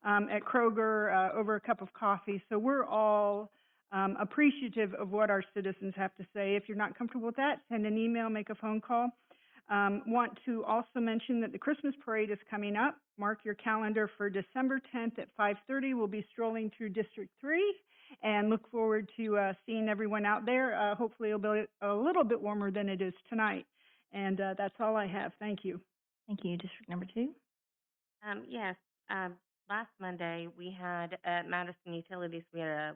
at Kroger, over a cup of coffee. So we're all appreciative of what our citizens have to say. If you're not comfortable with that, send an email, make a phone call. Want to also mention that the Christmas parade is coming up. Mark your calendar for December 10th at 5:30. We'll be strolling through District 3 and look forward to seeing everyone out there. Hopefully it'll be a little bit warmer than it is tonight. And that's all I have. Thank you. Thank you. District number 2. Yes, last Monday, we had at Madison Utilities, we had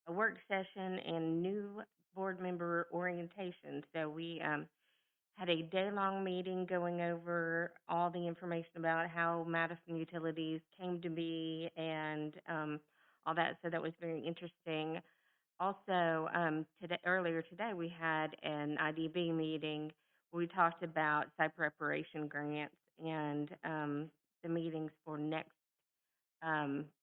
a work session and new board member orientation. So we had a day-long meeting going over all the information about how Madison Utilities came to be and all that. So that was very interesting. Also, earlier today, we had an IDB meeting. We talked about site preparation grants and the meetings for next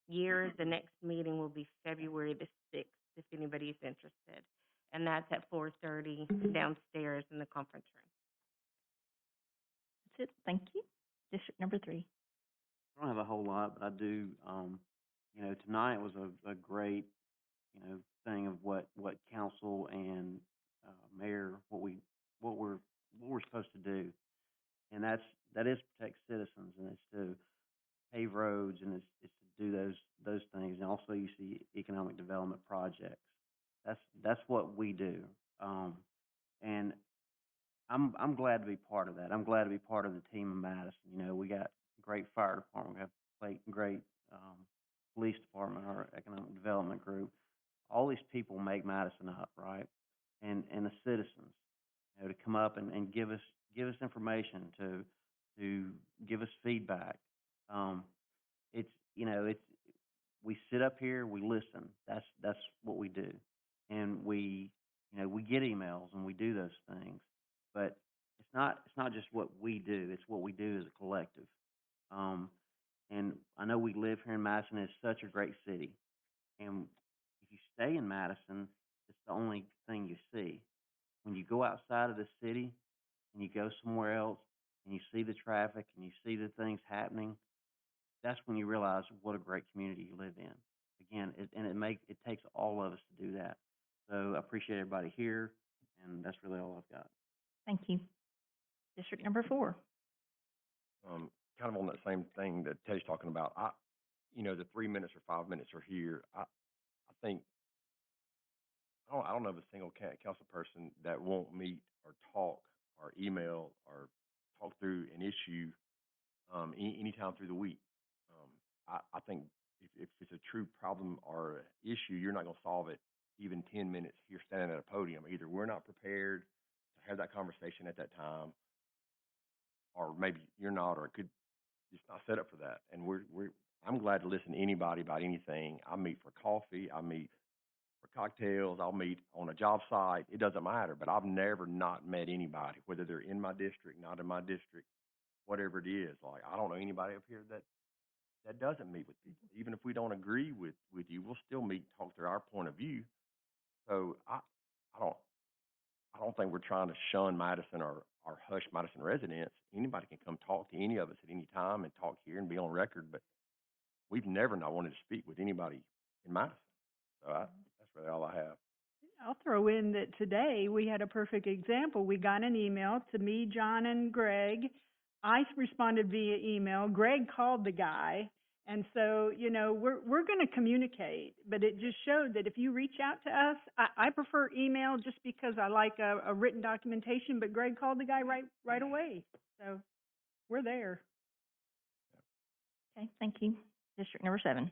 year. The next meeting will be February the 6th, if anybody's interested. And that's at 4:30 downstairs in the conference room. That's it. Thank you. District number 3. I don't have a whole lot, but I do, tonight was a great, thing of what council and, mayor, what we're supposed to do. And that is protect citizens, and it's to pave roads, and it's to do those things. And also you see economic development projects. That's what we do. And I'm glad to be part of that. I'm glad to be part of the team in Madison. We got great fire department, we have great police department, our economic development group. All these people make Madison up, right? And the citizens, to come up and give us information, to give us feedback. It's we sit up here, we listen. That's what we do, and we get emails and we do those things. But it's not just what we do; it's what we do as a collective. And I know we live here in Madison. It's such a great city, and if you stay in Madison, it's the only thing you see. When you go outside of the city and you go somewhere else and you see the traffic and you see the things happening, that's when you realize what a great community you live in. Again, it takes all of us to do that. So I appreciate everybody here, and that's really all I've got. Thank you. District number 4. Kind of on that same thing that Teddy's talking about. The 3 minutes or 5 minutes are here. I think I don't know of a single council person that won't meet or talk or email or talk through an issue anytime through the week. I think if it's a true problem or issue, you're not going to solve it even 10 minutes here standing at a podium. Either we're not prepared to have that conversation at that time, or maybe you're not, or it's not set up for that. And I'm glad to listen to anybody about anything. I meet for coffee. I meet for cocktails. I'll meet on a job site. It doesn't matter. But I've never not met anybody, whether they're in my district, not in my district, whatever it is. Like, I don't know anybody up here that doesn't meet with people. Even if we don't agree with you, we'll still meet and talk through our point of view. So I don't think we're trying to shun Madison or hush Madison residents. Anybody can come talk to any of us at any time and talk here and be on record. But we've never not wanted to speak with anybody in Madison. So that's really all I have. I'll throw in that today we had a perfect example. We got an email to me, John, and Greg. I responded via email. Greg called the guy. And so, you know, we're going to communicate, but it just showed that if you reach out to us, I prefer email just because I like a written documentation, but Greg called the guy right away. So we're there. Okay, thank you. District number 7.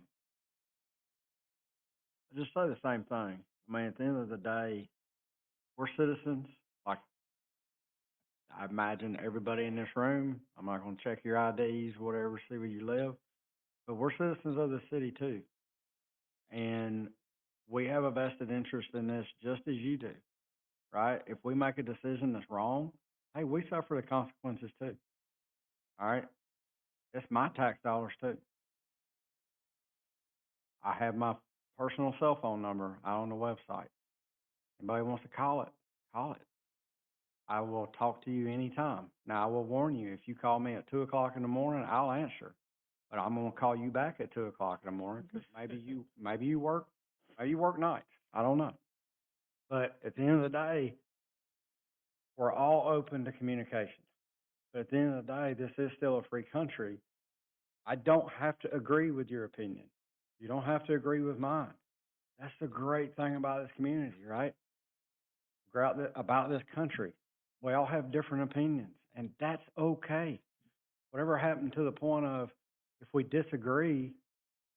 I just say the same thing. I mean, at the end of the day, we're citizens. Like, I imagine everybody in this room, I'm not gonna check your IDs, whatever, see where you live, but we're citizens of the city too. And we have a vested interest in this just as you do, right? If we make a decision that's wrong, hey, we suffer the consequences too. All right? It's my tax dollars too. I have my personal cell phone number out on the website. Anybody wants to call it, call it. I will talk to you anytime. Now, I will warn you, if you call me at 2 o'clock in the morning, I'll answer. But I'm gonna call you back at 2 o'clock in the morning, 'cause maybe you work nights. I don't know. But at the end of the day, we're all open to communication. But at the end of the day, this is still a free country. I don't have to agree with your opinion. You don't have to agree with mine. That's the great thing about this community, right? About this country. We all have different opinions, and that's okay. Whatever happened to the point of, if we disagree,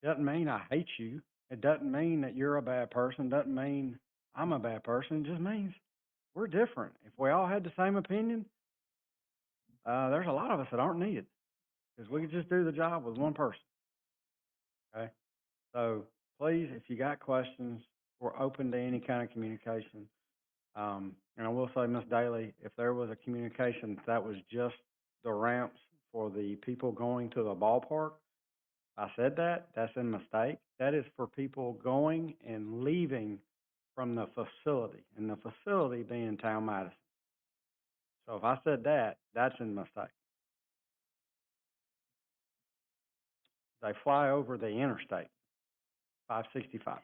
doesn't mean I hate you. It doesn't mean that you're a bad person. Doesn't mean I'm a bad person. It just means we're different. If we all had the same opinion, there's a lot of us that aren't needed, because we could just do the job with one person. Okay? So please, if you got questions, we're open to any kind of communication. And I will say, Ms. Daly, if there was a communication that was just the ramps for the people going to the ballpark, I said that's a mistake. That is for people going and leaving from the facility, and the facility being Town Madison. So if I said that, that's a mistake. They fly over the interstate, 565.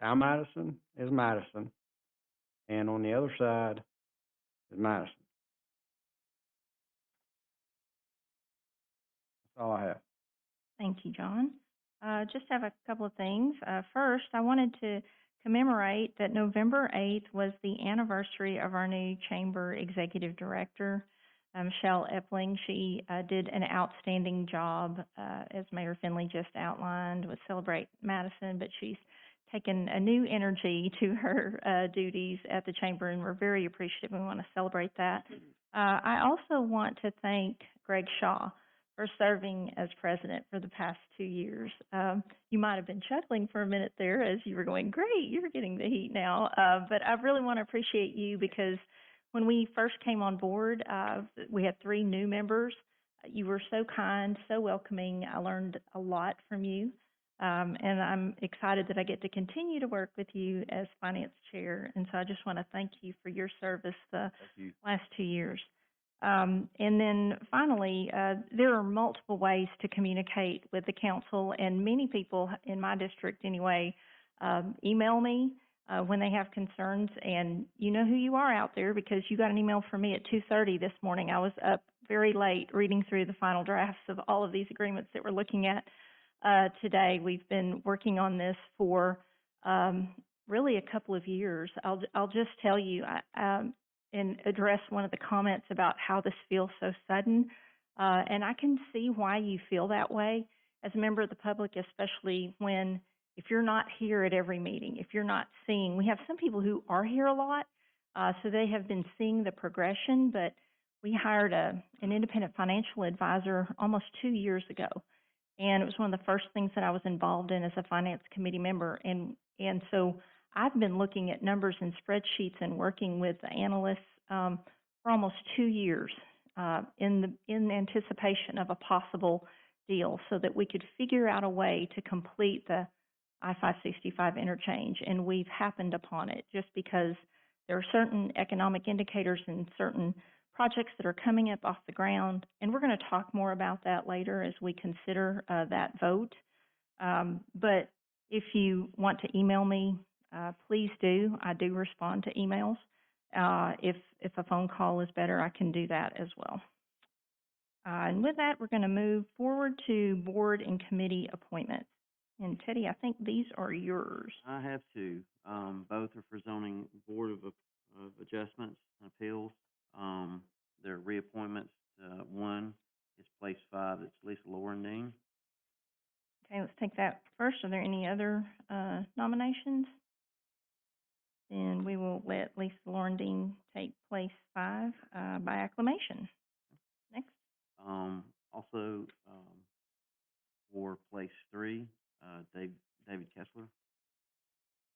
Town Madison is Madison, and on the other side is Madison. That's all I have. Thank you, John. Just have a couple of things. First, I wanted to commemorate that November 8th was the anniversary of our new chamber executive director, Michelle Epling. She did an outstanding job, as Mayor Finley just outlined, with Celebrate Madison, but she's taken a new energy to her duties at the chamber, and we're very appreciative. We want to celebrate that. I also want to thank Greg Shaw for serving as president for the past 2 years. You might have been chuckling for a minute there as you were going, great, you're getting the heat now. But I really want to appreciate you, because when we first came on board, we had 3 new members. You were so kind, so welcoming. I learned a lot from you. And I'm excited that I get to continue to work with you as finance chair. And so I just want to thank you for your service the last 2 years. And then finally, there are multiple ways to communicate with the council, and many people in my district anyway, email me when they have concerns, and you know who you are out there, because you got an email from me at 2:30 this morning. I was up very late reading through the final drafts of all of these agreements that we're looking at today. We've been working on this for really a couple of years. I'll just tell you, and address one of the comments about how this feels so sudden. And I can see why you feel that way as a member of the public, especially when, if you're not here at every meeting, if you're not seeing, we have some people who are here a lot, so they have been seeing the progression, but we hired an independent financial advisor almost 2 years ago. And it was one of the first things that I was involved in as a finance committee member. And so I've been looking at numbers and spreadsheets and working with the analysts for almost 2 years in anticipation of a possible deal, so that we could figure out a way to complete the I-565 interchange. And we've happened upon it just because there are certain economic indicators and certain projects that are coming up off the ground. And we're going to talk more about that later as we consider that vote. But if you want to email me, please do. I do respond to emails. If a phone call is better, I can do that as well. And with that, we're going to move forward to board and committee appointments. And Teddy, I think these are yours. I have two. Both are for zoning board of adjustments and appeals. They're reappointments. One is place 5. It's Lisa Lorendine. Okay, let's take that first. Are there any other nominations? Then we will let Lisa Lorendine take place 5 by acclamation. Next. Also, for place 3, David Kessler.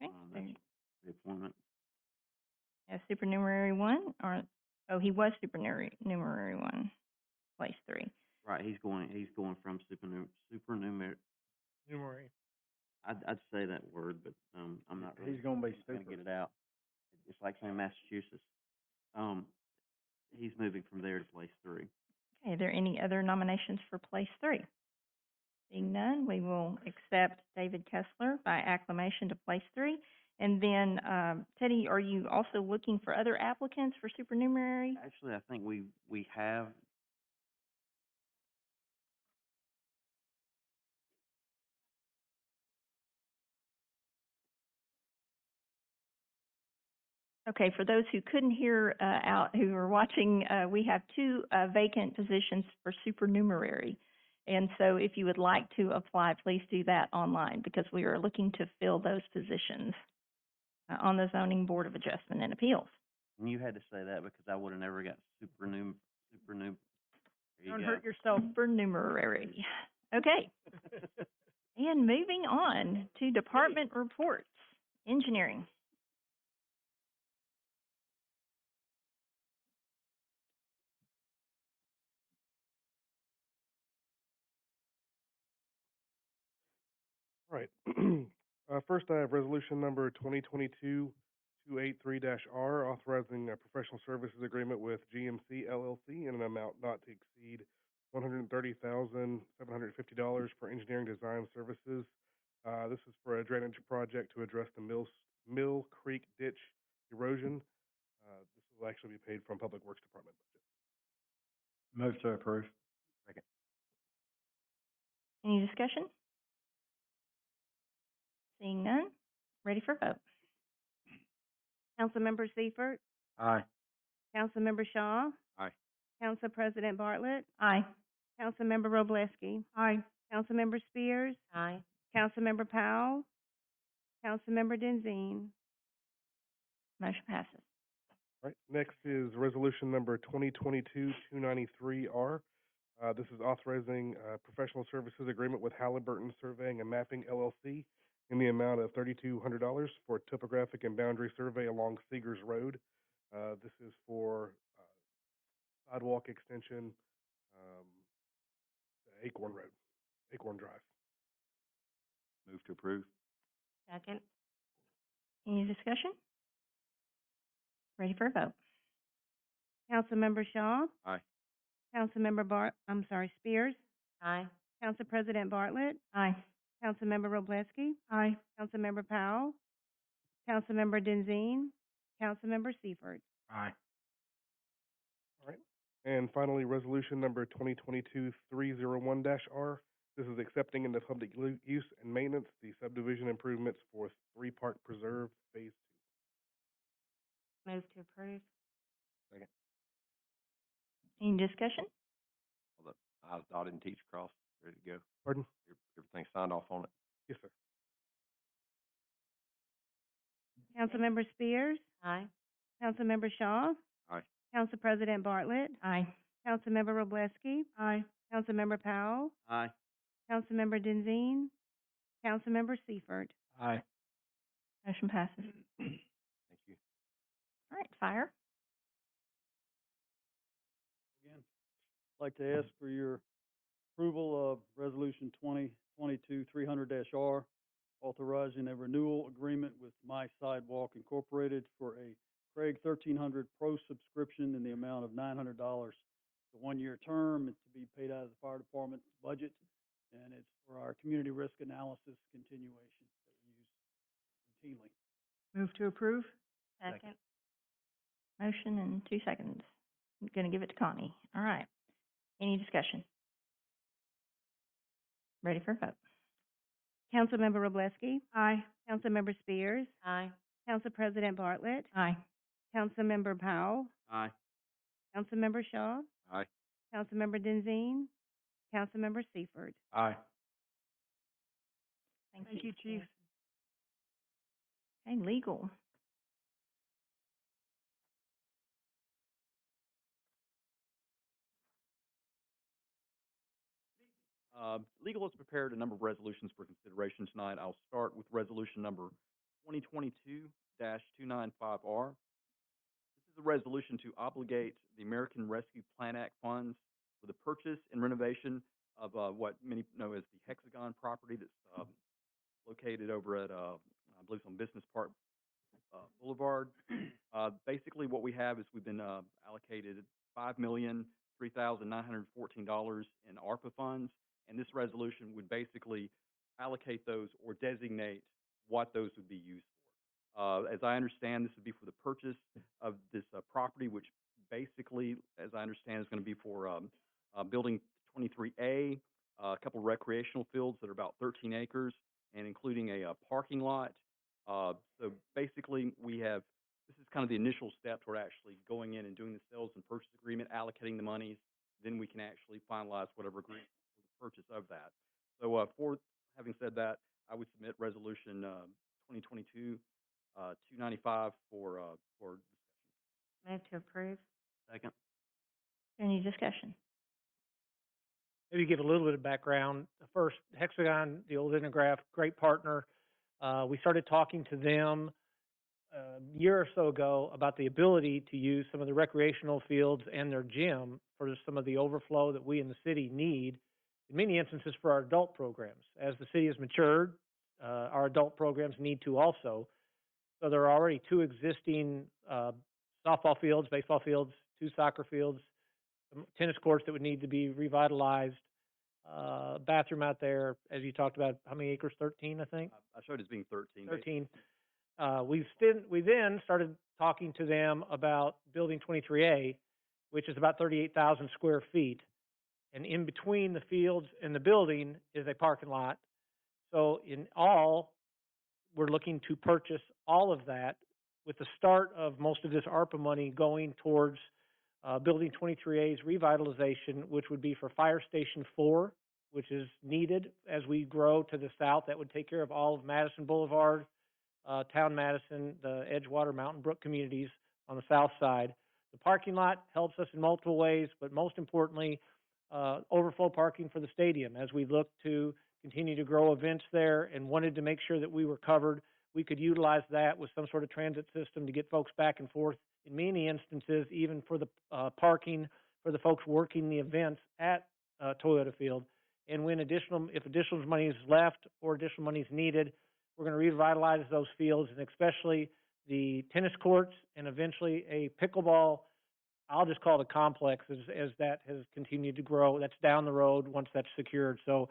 Okay. That's reappointment. As supernumerary 1, or he was supernumerary 1, place 3. Right, he's going from supernumerary. Numerary. I'd say that word, but I'm not really. He's gonna be gonna super. get it out. It's like saying Massachusetts. He's moving from there to place 3. Okay, are there any other nominations for place 3? Seeing none, we will accept David Kessler by acclamation to place 3. And then, Teddy, are you also looking for other applicants for supernumerary? Actually, I think we have. Okay, for those who couldn't hear who are watching, we have 2 vacant positions for supernumerary. And so if you would like to apply, please do that online because we are looking to fill those positions on the Zoning Board of Adjustment and Appeals. And you had to say that because I would have never got supernumerary. There you Don't go. hurt yourself for numerary. Okay. And moving on to department reports. Engineering. Right. First, I have resolution number 2022-283-R, authorizing a professional services agreement with GMC LLC in an amount not to exceed $130,750 for engineering design services. This is for a drainage project to address the Mill Creek ditch erosion. This will actually be paid from Public Works Department budget. Move to approve. Second. Any discussion? Seeing none, ready for vote. Councilmember Seifert, Aye. Councilmember Shaw, Aye. Council President Bartlett, Aye. Councilmember Robleski, Aye. Councilmember Spears, Aye. Councilmember Powell, Councilmember Denzine. Motion passes. Right. Next is resolution number 2022-293-R. This is authorizing a professional services agreement with Halliburton Surveying and Mapping LLC in the amount of $3,200 for topographic and boundary survey along Seegers Road. This is for sidewalk extension, Acorn Road, Acorn Drive. Move to approve. Second. Any discussion? Ready for a vote. Councilmember Shaw, Aye. Councilmember Spears, Aye. Council President Bartlett, Aye. Councilmember Robleski, Aye. Councilmember Powell, Councilmember Denzine, Councilmember Seifert. Aye. All right. And finally, resolution number 2022-301-R. This is accepting into public use and maintenance the subdivision improvements for 3 Park Preserve Phase 2. Move to approve. Second. Any discussion? All the I's dotted and T's crossed, ready to go. Pardon? Everything signed off on it. Yes, sir. Councilmember Spears, Aye. Councilmember Shaw, Aye. Council President Bartlett, Aye. Councilmember Robleski, Aye. Councilmember Powell, Aye. Councilmember Denzine, Councilmember Seifert. Aye. Motion passes. Thank you. All right, fire. Again, I'd like to ask for your approval of Resolution 2022-300-R, authorizing a renewal agreement with My Sidewalk Incorporated for a Craig 1300 Pro subscription in the amount of $900. It's a 1-year term. It's to be paid out of the fire department budget. and it's for our community risk analysis continuation that we use routinely. Move to approve? Second. Motion in 2 seconds. I'm gonna give it to Connie. All right. Any discussion? Ready for a vote? Councilmember Roblesky. Aye. Councilmember Spears. Aye. Council President Bartlett. Aye. Councilmember Powell. Aye. Councilmember Shaw. Aye. Councilmember Denzine. Councilmember Seifert. Aye. Thank you, Chief. Okay, legal. Legal has prepared a number of resolutions for consideration tonight. I'll start with resolution number 2022-295R. This is a resolution to obligate the American Rescue Plan Act funds for the purchase and renovation of what many know as the Hexagon property that's located over at, I believe it's on Business Park Boulevard. Basically, what we have is we've been allocated $5,003,914 in ARPA funds, and this resolution would basically allocate those or designate what those would be used for. As I understand, this would be for the purchase of this property, which basically, as I understand, is going to be for Building 23A, a couple recreational fields that are about 13 acres, and including a parking lot. So basically, this is kind of the initial step toward actually going in and doing the sales and purchase agreement, allocating the monies. Then we can actually finalize whatever agreement for the purchase of that. So for having said that, I would submit resolution 2022-295 for discussion. Move to approve. Second. Any discussion? Maybe give a little bit of background. First, Hexagon, the old Intergraph, great partner. We started talking to them a year or so ago about the ability to use some of the recreational fields and their gym for some of the overflow that we in the city need, in many instances for our adult programs. As the city has matured, our adult programs need to also. So there are already 2 existing softball fields, baseball fields, 2 soccer fields, some tennis courts that would need to be revitalized, bathroom out there, as you talked about, how many acres? 13, I think? I showed it as being 13. 13. We then started talking to them about Building 23A, which is about 38,000 square feet. And in between the fields and the building is a parking lot. So in all, we're looking to purchase all of that, with the start of most of this ARPA money going towards Building 23A's revitalization, which would be for Fire Station 4, which is needed as we grow to the south. That would take care of all of Madison Boulevard, Town Madison, the Edgewater, Mountain Brook communities on the south side. The parking lot helps us in multiple ways, but most importantly, overflow parking for the stadium. As we look to continue to grow events there and wanted to make sure that we were covered, we could utilize that with some sort of transit system to get folks back and forth. In many instances, even for the parking for the folks working the events at Toyota Field. And when if additional money is left or additional money is needed, we're going to revitalize those fields, and especially the tennis courts and eventually a pickleball, I'll just call it a complex, as that has continued to grow. That's down the road once that's secured. So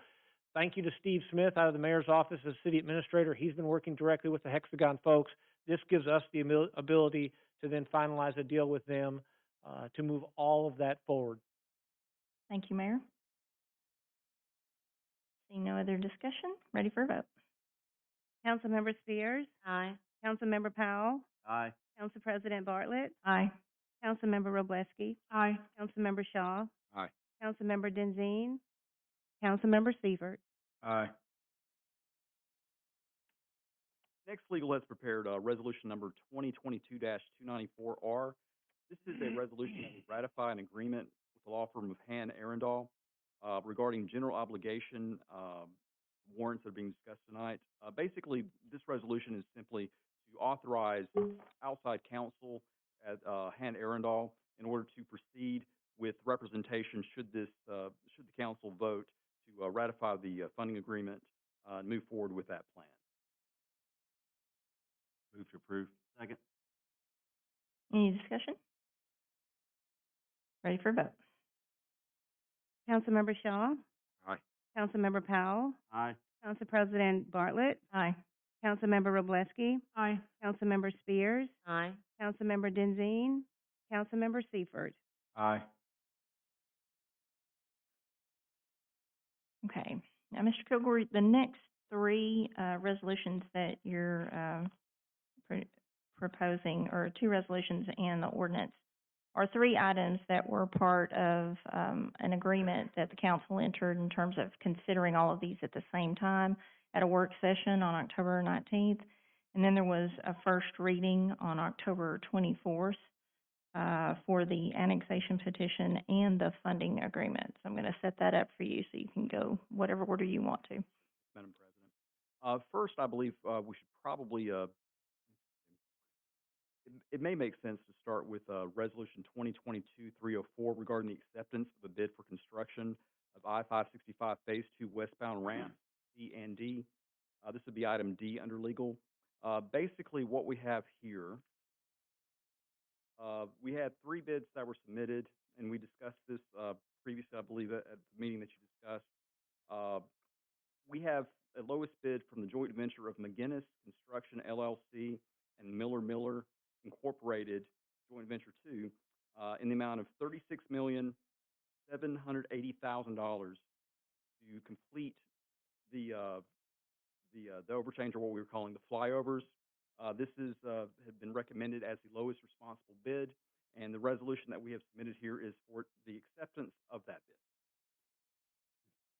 thank you to Steve Smith out of the mayor's office as city administrator. He's been working directly with the Hexagon folks. This gives us the ability to then finalize a deal with them to move all of that forward. Thank you, Mayor. Seeing no other discussion, ready for a vote. Councilmember Spears. Aye. Councilmember Powell. Aye. Council President Bartlett. Aye. Councilmember Roblesky. Aye. Councilmember Shaw. Aye. Councilmember Denzine. Councilmember Seifert. Aye. Next, legal has prepared resolution number 2022-294R. This is a resolution that would ratify an agreement with the law firm of Han Arundel regarding general obligation warrants that are being discussed tonight. Basically, this resolution is simply to authorize outside counsel at Han Arundel in order to proceed with representation should the council vote to ratify the funding agreement and move forward with that plan. Move to approve. Second. Any discussion? Ready for a vote. Councilmember Shaw. Aye. Councilmember Powell, Aye. Council President Bartlett, Aye. Councilmember Roblesky, Aye. Councilmember Spears, Aye. Councilmember Denzine, Councilmember Seifert. Aye. Okay. Now, Mr. Kilgore, the next three, resolutions that you're, proposing, or two resolutions and the ordinance, are three items that were part of, an agreement that the council entered in terms of considering all of these at the same time at a work session on October 19th. And then there was a first reading on October 24th, for the annexation petition and the funding agreement. So I'm going to set that up for you so you can go whatever order you want to. Madam President. First, I believe, we should probably, it may make sense to start with, Resolution 2022-304 regarding the acceptance of a bid for construction of I-565 Phase 2 westbound ramp, C and D. This would be item D under legal. Basically, what we have here, we had three bids that were submitted, and we discussed this, previously, I believe, at the meeting that you discussed. We have a lowest bid from the joint venture of McGinnis Construction LLC and Miller Incorporated Joint Venture 2, in the amount of $36,780,000 to complete the overchange, or what we were calling the flyovers. This is, had been recommended as the lowest responsible bid, and the resolution that we have submitted here is for the acceptance of that bid.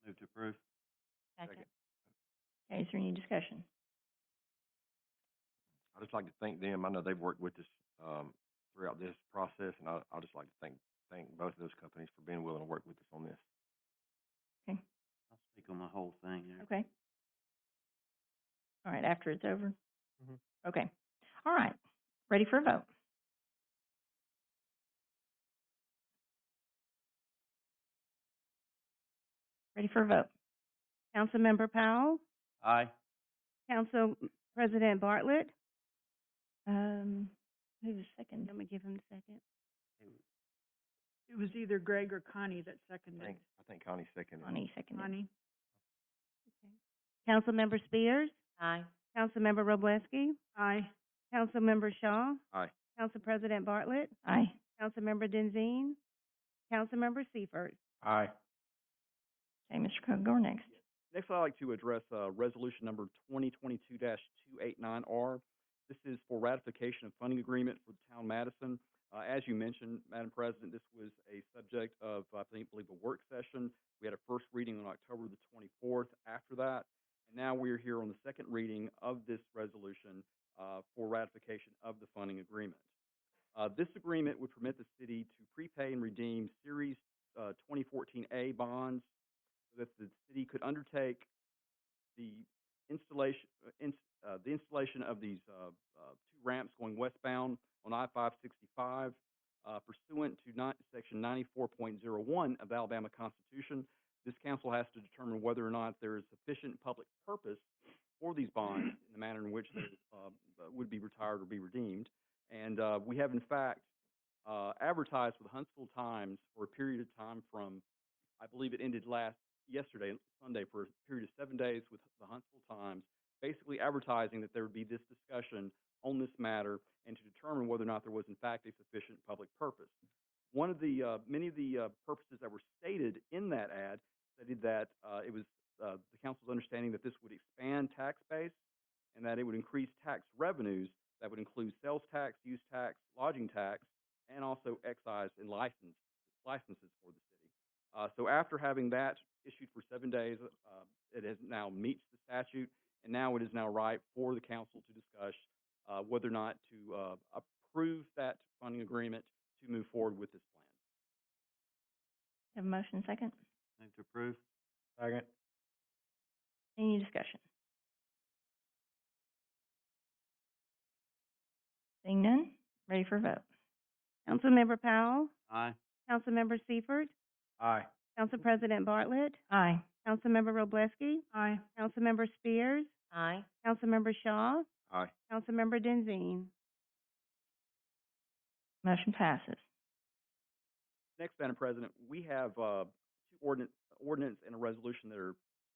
Move to approve. Second. Okay, is there any discussion? I'd just like to thank them. I know they've worked with us, throughout this process, and I'd just like to thank both of those companies for being willing to work with us on this. Okay. I'll speak on the whole thing there. Okay. All right, after it's over? Mhm. Okay. All right. Ready for a vote? Ready for a vote? Councilmember Powell, Aye. Council President Bartlett. Who's second? Let me give him a second. It was either Greg or Connie that seconded. I think Connie seconded. Connie seconded. Connie? Councilmember Spears, Aye. Councilmember Roblesky, Aye. Councilmember Shaw, Aye. Council President Bartlett, Aye. Councilmember Denzine, Councilmember Seifert. Aye. Okay, Mr. Kilgore, next. Next, I'd like to address, resolution number 2022-289R. This is for ratification of funding agreement for the town of Madison. As you mentioned, Madam President, this was a subject of, I believe, a work session. We had a first reading on October the 24th after that, and now we are here on the second reading of this resolution, for ratification of the funding agreement. This agreement would permit the city to prepay and redeem Series 2014A bonds so that the city could undertake the installation of these two ramps going westbound on I-565 pursuant to Section 94.01 of the Alabama Constitution. This council has to determine whether or not there is sufficient public purpose for these bonds in the manner in which they would be retired or be redeemed. And we have, in fact, advertised with the Huntsville Times for a period of time from, I believe it ended yesterday, Sunday, for a period of 7 days with the Huntsville Times, basically advertising that there would be this discussion on this matter and to determine whether or not there was, in fact, a sufficient public purpose. One of the, many of the purposes that were stated in that ad stated that it was the council's understanding that this would expand tax base and that it would increase tax revenues that would include sales tax, use tax, lodging tax, and also excise and licenses for the city. So after having that issued for 7 days, it has now meets the statute, and now it is now ripe for the council to discuss whether or not to approve that funding agreement to move forward with this plan. Have a motion second? Move to approve. Second. Any discussion? Seeing none, ready for a vote? Councilmember Powell, Aye. Councilmember Seifert, Aye. Council President Bartlett, Aye. Councilmember Roblesky, Aye. Councilmember Spears, Aye. Councilmember Shaw, Aye. Councilmember Denzine. Motion passes. Next, Madam President, we have two ordinance and a resolution that are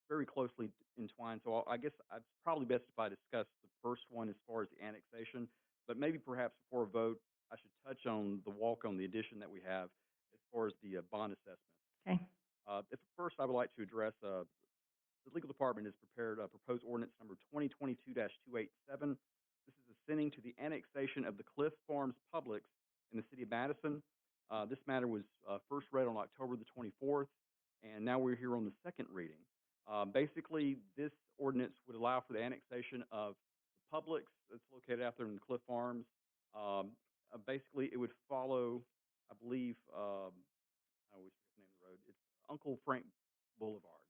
very closely entwined, so I guess it's probably best if I discuss the first one as far as the annexation, but maybe perhaps before a vote, I should touch on the walk on the addition that we have as far as the bond assessment. Okay. If first, I would like to address, the legal department has prepared a proposed ordinance number 2022-287. This is assenting to the annexation of the Cliff Farms Publix in the city of Madison. This matter was first read on October the 24th, and now we're here on the second reading. Basically, this ordinance would allow for the annexation of the Publix that's located out there in the Cliff Farms. Basically, it would follow, I believe, I always forget the name of the road. It's Uncle Frank Boulevard.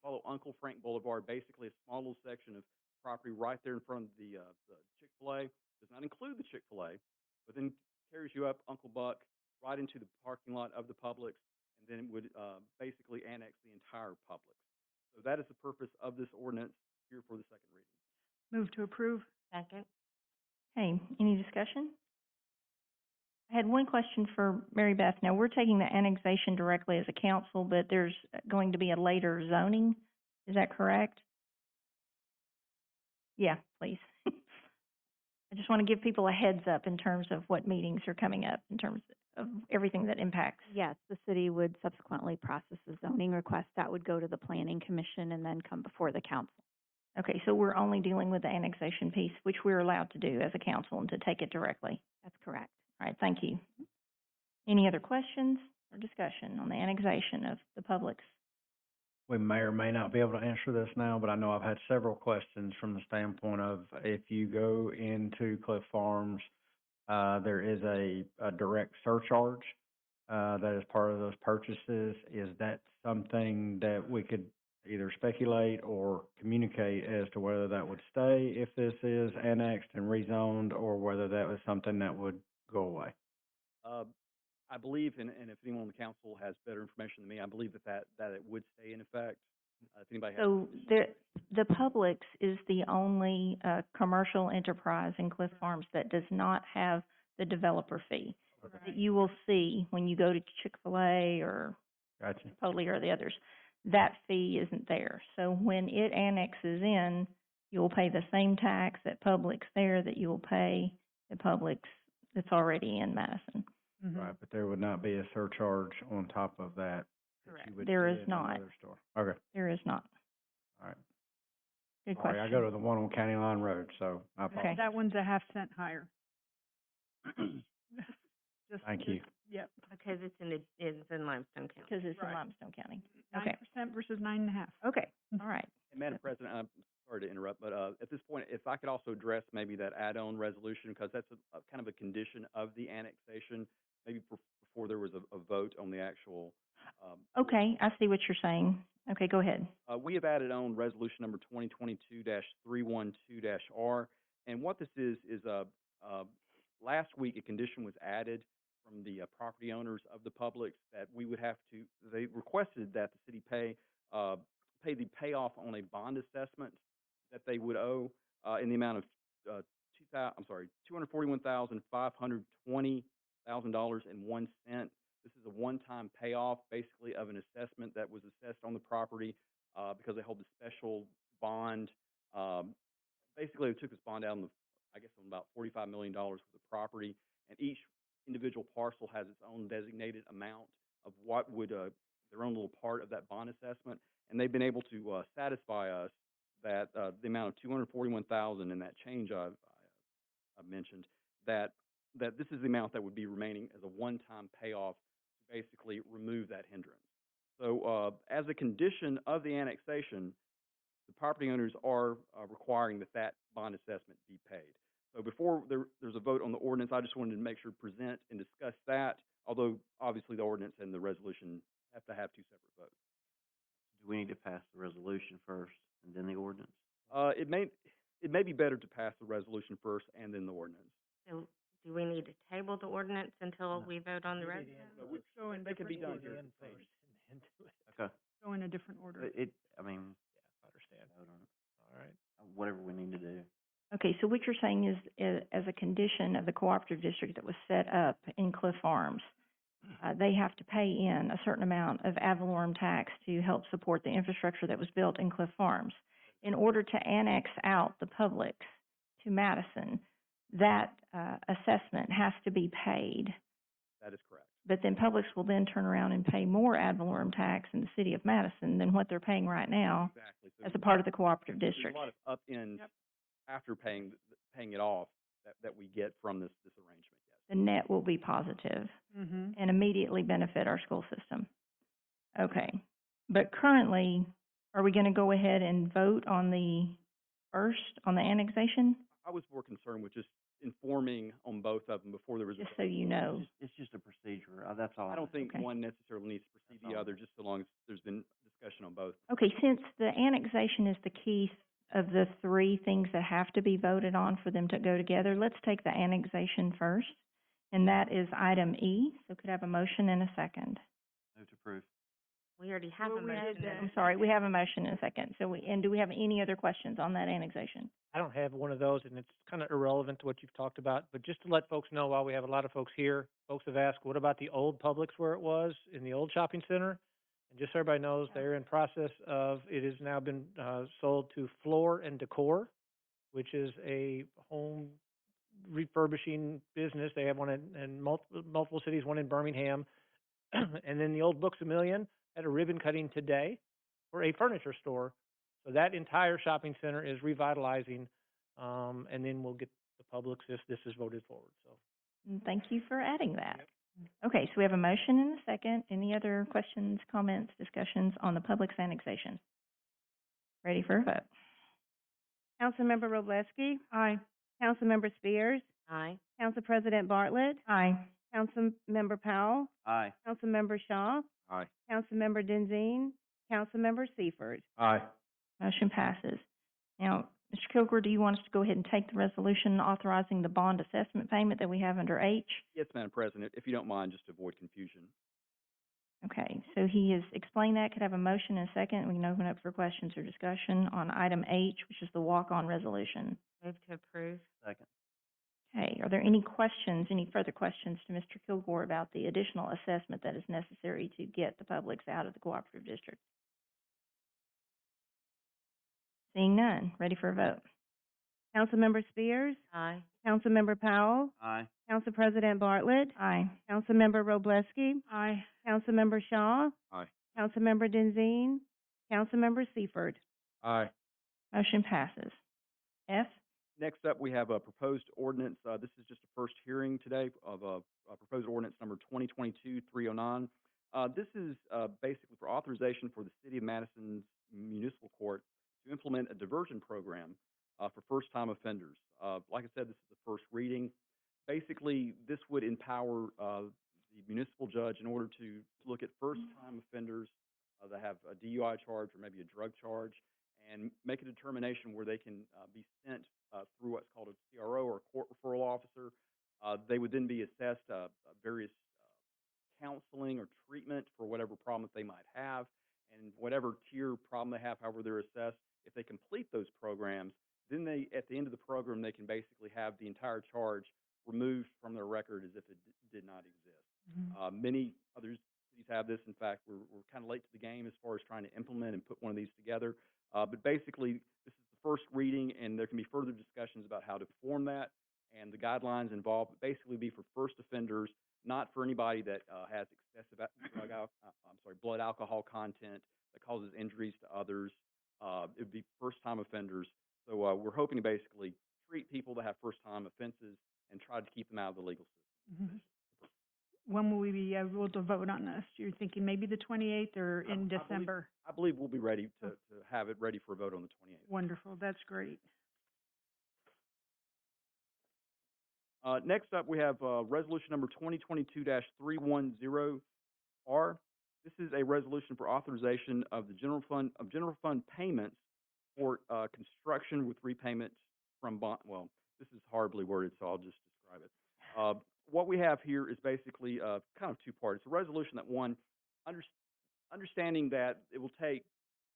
Follow Uncle Frank Boulevard, basically a small little section of property right there in front of the Chick-fil-A. Does not include the Chick-fil-A, but then carries you up Uncle Buck right into the parking lot of the Publix, and then it would basically annex the entire Publix. So that is the purpose of this ordinance here for the second reading. Move to approve. Second. Hey, any discussion? I had one question for Mary Beth. Now, we're taking the annexation directly as a council, but there's going to be a later zoning. Is that correct? Yeah, please. I just want to give people a heads up in terms of what meetings are coming up, in terms of everything that impacts. Yes, the city would subsequently process a zoning request. That would go to the planning commission and then come before the council. Okay, so we're only dealing with the annexation piece, which we're allowed to do as a council and to take it directly. That's correct. All right, thank you. Any other questions or discussion on the annexation of the Publix? We may or may not be able to answer this now, but I know I've had several questions from the standpoint of if you go into Cliff Farms, there is a direct surcharge, that is part of those purchases. Is that something that we could either speculate or communicate as to whether that would stay if this is annexed and rezoned, or whether that was something that would go away? I believe, and if anyone on the council has better information than me, I believe that it would stay in effect. If anybody has. So the Publix is the only commercial enterprise in Cliff Farms that does not have the developer fee that you will see when you go to Chick-fil-A or Gotcha. Chipotle or the others. That fee isn't there. So when it annexes in, you'll pay the same tax at Publix there that you'll pay at Publix that's already in Madison. Right, but there would not be a surcharge on top of that. Correct. You would There see is in not. another store. Okay, There is not. all right. Good Sorry, question. I go to the one on County Line Road, so I apologize. That one's a half cent higher. Just- Thank you. Yep. Because it's in Limestone County. Because it's in Right. Limestone County. Okay. 9% versus 9.5. Okay, all right. And Madam President, I'm sorry to interrupt, but at this point, if I could also address maybe that add-on resolution, because that's a kind of a condition of the annexation, maybe before there was a vote on the actual. Okay, I see what you're saying. Okay, go ahead. We have added on resolution number 2022-312-R, and what this is last week a condition was added from the property owners of the Publix that we would have to. They requested that the city pay the payoff on a bond assessment that they would owe in the amount of $241,520,000.01. This is a one-time payoff, basically, of an assessment that was assessed on the property because they hold a special bond. Basically, they took this bond out on on about $45 million for the property, and each individual parcel has its own designated amount of what would their own little part of that bond assessment, and they've been able to satisfy us that the amount of $241,000 and that change I've mentioned, that this is the amount that would be remaining as a one-time payoff to basically remove that hindrance. So as a condition of the annexation, the property owners are requiring that bond assessment be paid. So before there's a vote on the ordinance, I just wanted to make sure to present and discuss that, although obviously the ordinance and the resolution have to have two separate votes. Do we need to pass the resolution first and then the ordinance? It may be better to pass the resolution first and then the ordinance. So do we need to table the ordinance until we vote on the resolution? Go in They could be different done order. here. Okay. Go in a different order. I mean. I understand. Vote on it. All right. Whatever we need to do. Okay, so what you're saying is, as a condition of the cooperative district that was set up in Cliff Farms, they have to pay in a certain amount of ad valorem tax to help support the infrastructure that was built in Cliff Farms. In order to annex out the Publix to Madison, that, assessment has to be paid. That is correct. But then Publix will then turn around and pay more ad valorem tax in the city of Madison than what they're paying right now Exactly. So as a part of the cooperative there's district. a lot of up-ends after paying it off that we get from this arrangement, yes. The net will be positive Mm-hmm. and immediately benefit our school system. Okay, but currently, are we gonna go ahead and vote on the annexation? I was more concerned with just informing on both of them before there was a Just so you know. It's just a procedure, that's all. I don't think Okay. one necessarily needs to precede the other, just so long as there's been discussion on both. Okay, since the annexation is the key of the three things that have to be voted on for them to go together, let's take the annexation first. And that is item E, so could I have a motion and a second? Move to approve. We already have Well, a we did motion. that. I'm sorry, we have a motion and a second, do we have any other questions on that annexation? I don't have one of those, and it's kind of irrelevant to what you've talked about, but just to let folks know, while we have a lot of folks here, folks have asked, what about the old Publix where it was in the old shopping center? And just so everybody knows, they're in process of, it has now been, sold to Floor and Decor, which is a home refurbishing business. They have one in multiple cities, one in Birmingham. And then the old Books A Million had a ribbon cutting today for a furniture store. So that entire shopping center is revitalizing, and then we'll get the Publix if this is voted forward, so. And thank you for adding that. Okay, so we have a motion and a second. Any other questions, comments, discussions on the Publix annexation? Ready for a vote? Councilmember Robleski? Aye. Councilmember Spears? Aye. Council President Bartlett? Aye. Councilmember Powell? Aye. Councilmember Shaw? Aye. Councilmember Denzine? Councilmember Seifert? Aye. Motion passes. Now, Mr. Kilgore, do you want us to go ahead and take the resolution authorizing the bond assessment payment that we have under H? Yes, Madam President, if you don't mind, just to avoid confusion. Okay, so he has explained that. Could I have a motion and a second? We can open up for questions or discussion on item H, which is the walk-on resolution. Move to approve. Second. Okay, are there any questions, any further questions to Mr. Kilgore about the additional assessment that is necessary to get the Publix out of the cooperative district? Seeing none, ready for a vote? Councilmember Spears? Aye. Councilmember Powell? Aye. Council President Bartlett? Aye. Councilmember Robleski? Aye. Councilmember Shaw? Aye. Councilmember Denzine? Councilmember Seifert? Aye. Motion passes. F? Next up, we have a proposed ordinance. This is just a first hearing today of a proposed ordinance number 2022-309. This is basically for authorization for the City of Madison's Municipal Court to implement a diversion program for first-time offenders. Like I said, this is the first reading. Basically, this would empower the municipal judge in order to look at first-time offenders that have a DUI charge or maybe a drug charge, and make a determination where they can be sent through what's called a CRO or a court referral officer. They would then be assessed various counseling or treatment for whatever problem that they might have, and whatever tier problem they have, however they're assessed. If they complete those programs, then they, at the end of the program, they can basically have the entire charge removed from their record as if it did not exist. Many other cities have this. In fact, we're kind of late to the game as far as trying to implement and put one of these together. But basically, this is the first reading, and there can be further discussions about how to form that and the guidelines involved. But basically, be for first offenders, not for anybody that has excessive blood alcohol content that causes injuries to others. It would be first-time offenders. So we're hoping to basically treat people that have first-time offenses and try to keep them out of the legal system. Mhm. When will we be able to vote on this? You're thinking maybe the 28th or in December? I believe we'll be ready to have it ready for a vote on the 28th. Wonderful, that's great. Next up, we have resolution number 2022-310R. This is a resolution for authorization of the general fund payments for construction with repayment from bond. Well, this is horribly worded, so I'll just describe it. What we have here is basically kind of two parts. It's a resolution that, one, understanding that it will take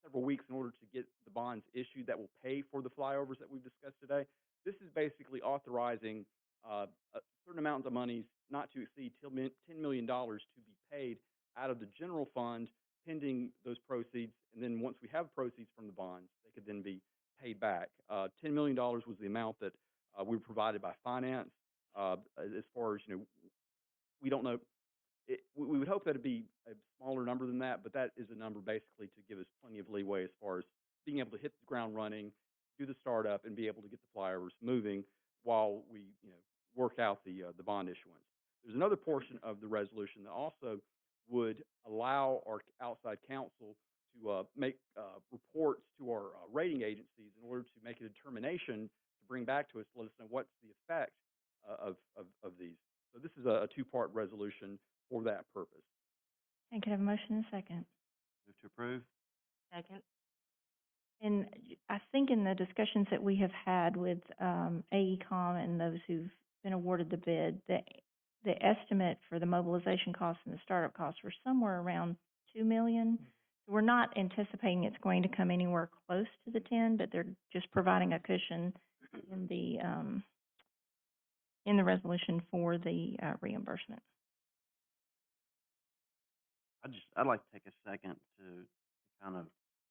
several weeks in order to get the bonds issued that will pay for the flyovers that we've discussed today. This is basically authorizing a certain amount of monies not to exceed $10 million to be paid out of the general fund pending those proceeds. And then once we have proceeds from the bonds, they could then be paid back. $10 million was the amount that we were provided by finance. As far as, we don't know. We would hope that it'd be a smaller number than that, but that is a number basically to give us plenty of leeway as far as being able to hit the ground running, do the startup, and be able to get the flyovers moving while we, work out the bond issuance. There's another portion of the resolution that also would allow our outside counsel to make reports to our rating agencies in order to make a determination to bring back to us to let us know what's the effect of these. So this is a two-part resolution for that purpose. And can I have a motion and a second? Move to approve. Second. And I think in the discussions that we have had with AECom and those who've been awarded the bid, the estimate for the mobilization costs and the startup costs were somewhere around $2 million. We're not anticipating it's going to come anywhere close to the 10, but they're just providing a cushion in the resolution for the reimbursement. I'd like to take a second to kind of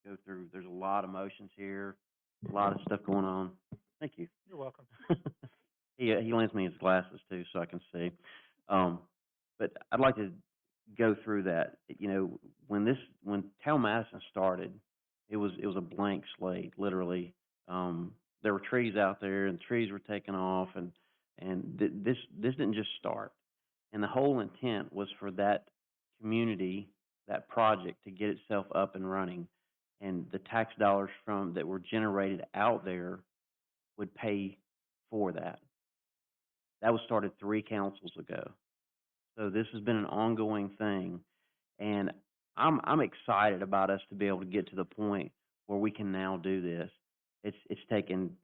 go through. There's a lot of motions here, a lot of stuff going on. Thank you. You're welcome. He lends me his glasses too, so I can see. But I'd like to go through that. When Town Madison started, it was a blank slate, literally. There were trees out there, and trees were taken off, and this didn't just start. And the whole intent was for that community, that project, to get itself up and running, and the tax dollars that were generated out there would pay for that. That was started 3 councils ago. So this has been an ongoing thing, and I'm excited about us to be able to get to the point where we can now do this. It's taken,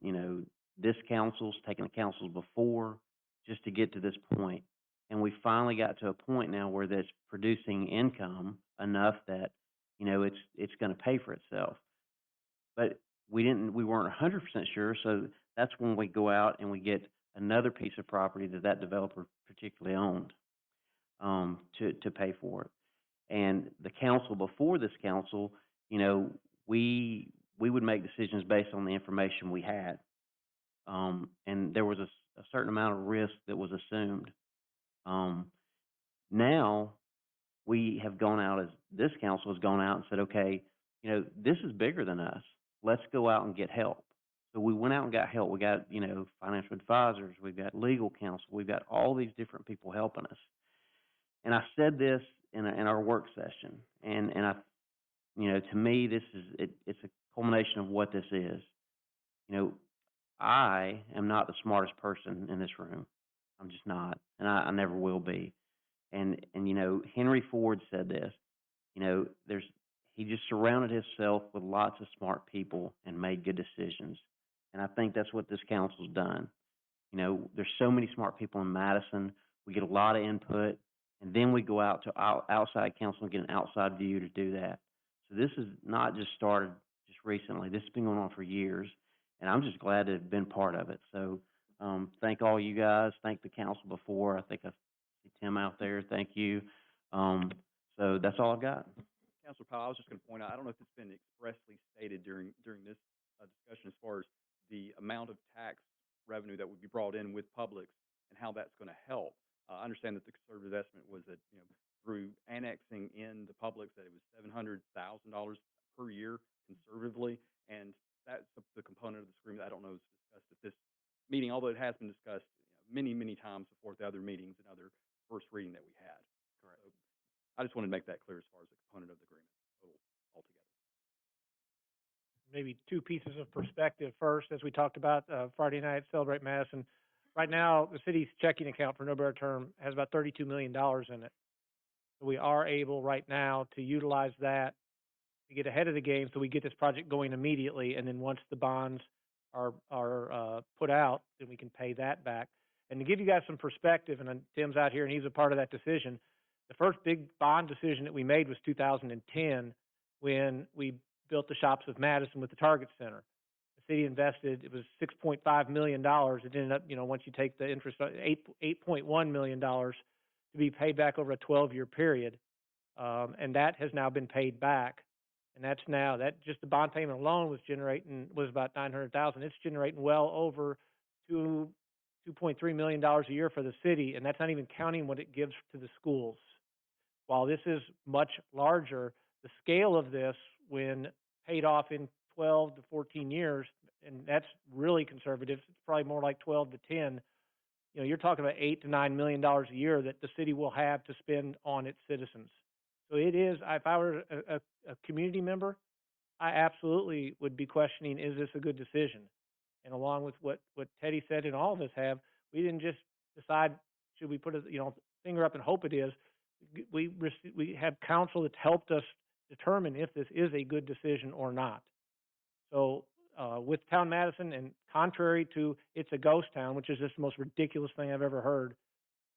this council's taken the councils before just to get to this point. And we finally got to a point now where that's producing income enough that, it's going to pay for itself. But we weren't 100% sure, so that's when we go out and we get another piece of property that developer particularly owned, to pay for it. And the council before this council, we would make decisions based on the information we had. And there was a certain amount of risk that was assumed. Now we have gone out, as this council has gone out and said, okay, this is bigger than us. Let's go out and get help. So we went out and got help. We got, financial advisors. We've got legal counsel. We've got all these different people helping us. And I said this in our work session, and I, to me, this is it's a culmination of what this is. I am not the smartest person in this room. I'm just not, and I never will be. And Henry Ford said this. He just surrounded himself with lots of smart people and made good decisions. And I think that's what this council's done. There's so many smart people in Madison. We get a lot of input, and then we go out to outside council and get an outside view to do that. So this is not just started just recently. This has been going on for years, and I'm just glad to have been part of it. So thank all you guys. Thank the council before. I think I see Tim out there. Thank you. So that's all I've got. Councilor Powell, I was just going to point out, I don't know if it's been expressly stated during this discussion as far as the amount of tax revenue that would be brought in with Publix and how that's going to help. I understand that the conservative estimate was that, through annexing in the Publix, that it was $700,000 per year conservatively, and that's the component of the agreement I don't know is discussed at this meeting, although it has been discussed many, many times before at the other meetings and other first reading that we had. Correct. So I just wanted to make that clear as far as the component of the agreement altogether. Maybe 2 pieces of perspective. First, as we talked about Friday night, Celebrate Madison. Right now, the city's checking account, for no better term, has about $32 million in it. So we are able right now to utilize that to get ahead of the game, so we get this project going immediately. And then once the bonds are put out, then we can pay that back. And to give you guys some perspective, and Tim's out here and he's a part of that decision. The first big bond decision that we made was 2010 when we built the Shops of Madison with the Target Center. The city invested, it was $6.5 million. It ended up, once you take the interest, $8.1 million to be paid back over a 12-year period. And that has now been paid back. And that's now, just the bond payment alone was about $900,000. It's generating well over $2.3 million a year for the city, and that's not even counting what it gives to the schools. While this is much larger, the scale of this, when paid off in 12 to 14 years, and that's really conservative, it's probably more like 12 to 10, you're talking about $8 to $9 million a year that the city will have to spend on its citizens. So it is, if I were a community member, I absolutely would be questioning, is this a good decision? And along with what Teddy said, and all of us have, we didn't just decide, should we put a finger up and hope it is. We have counsel that's helped us determine if this is a good decision or not. So with Town Madison, and contrary to it's a ghost town, which is just the most ridiculous thing I've ever heard,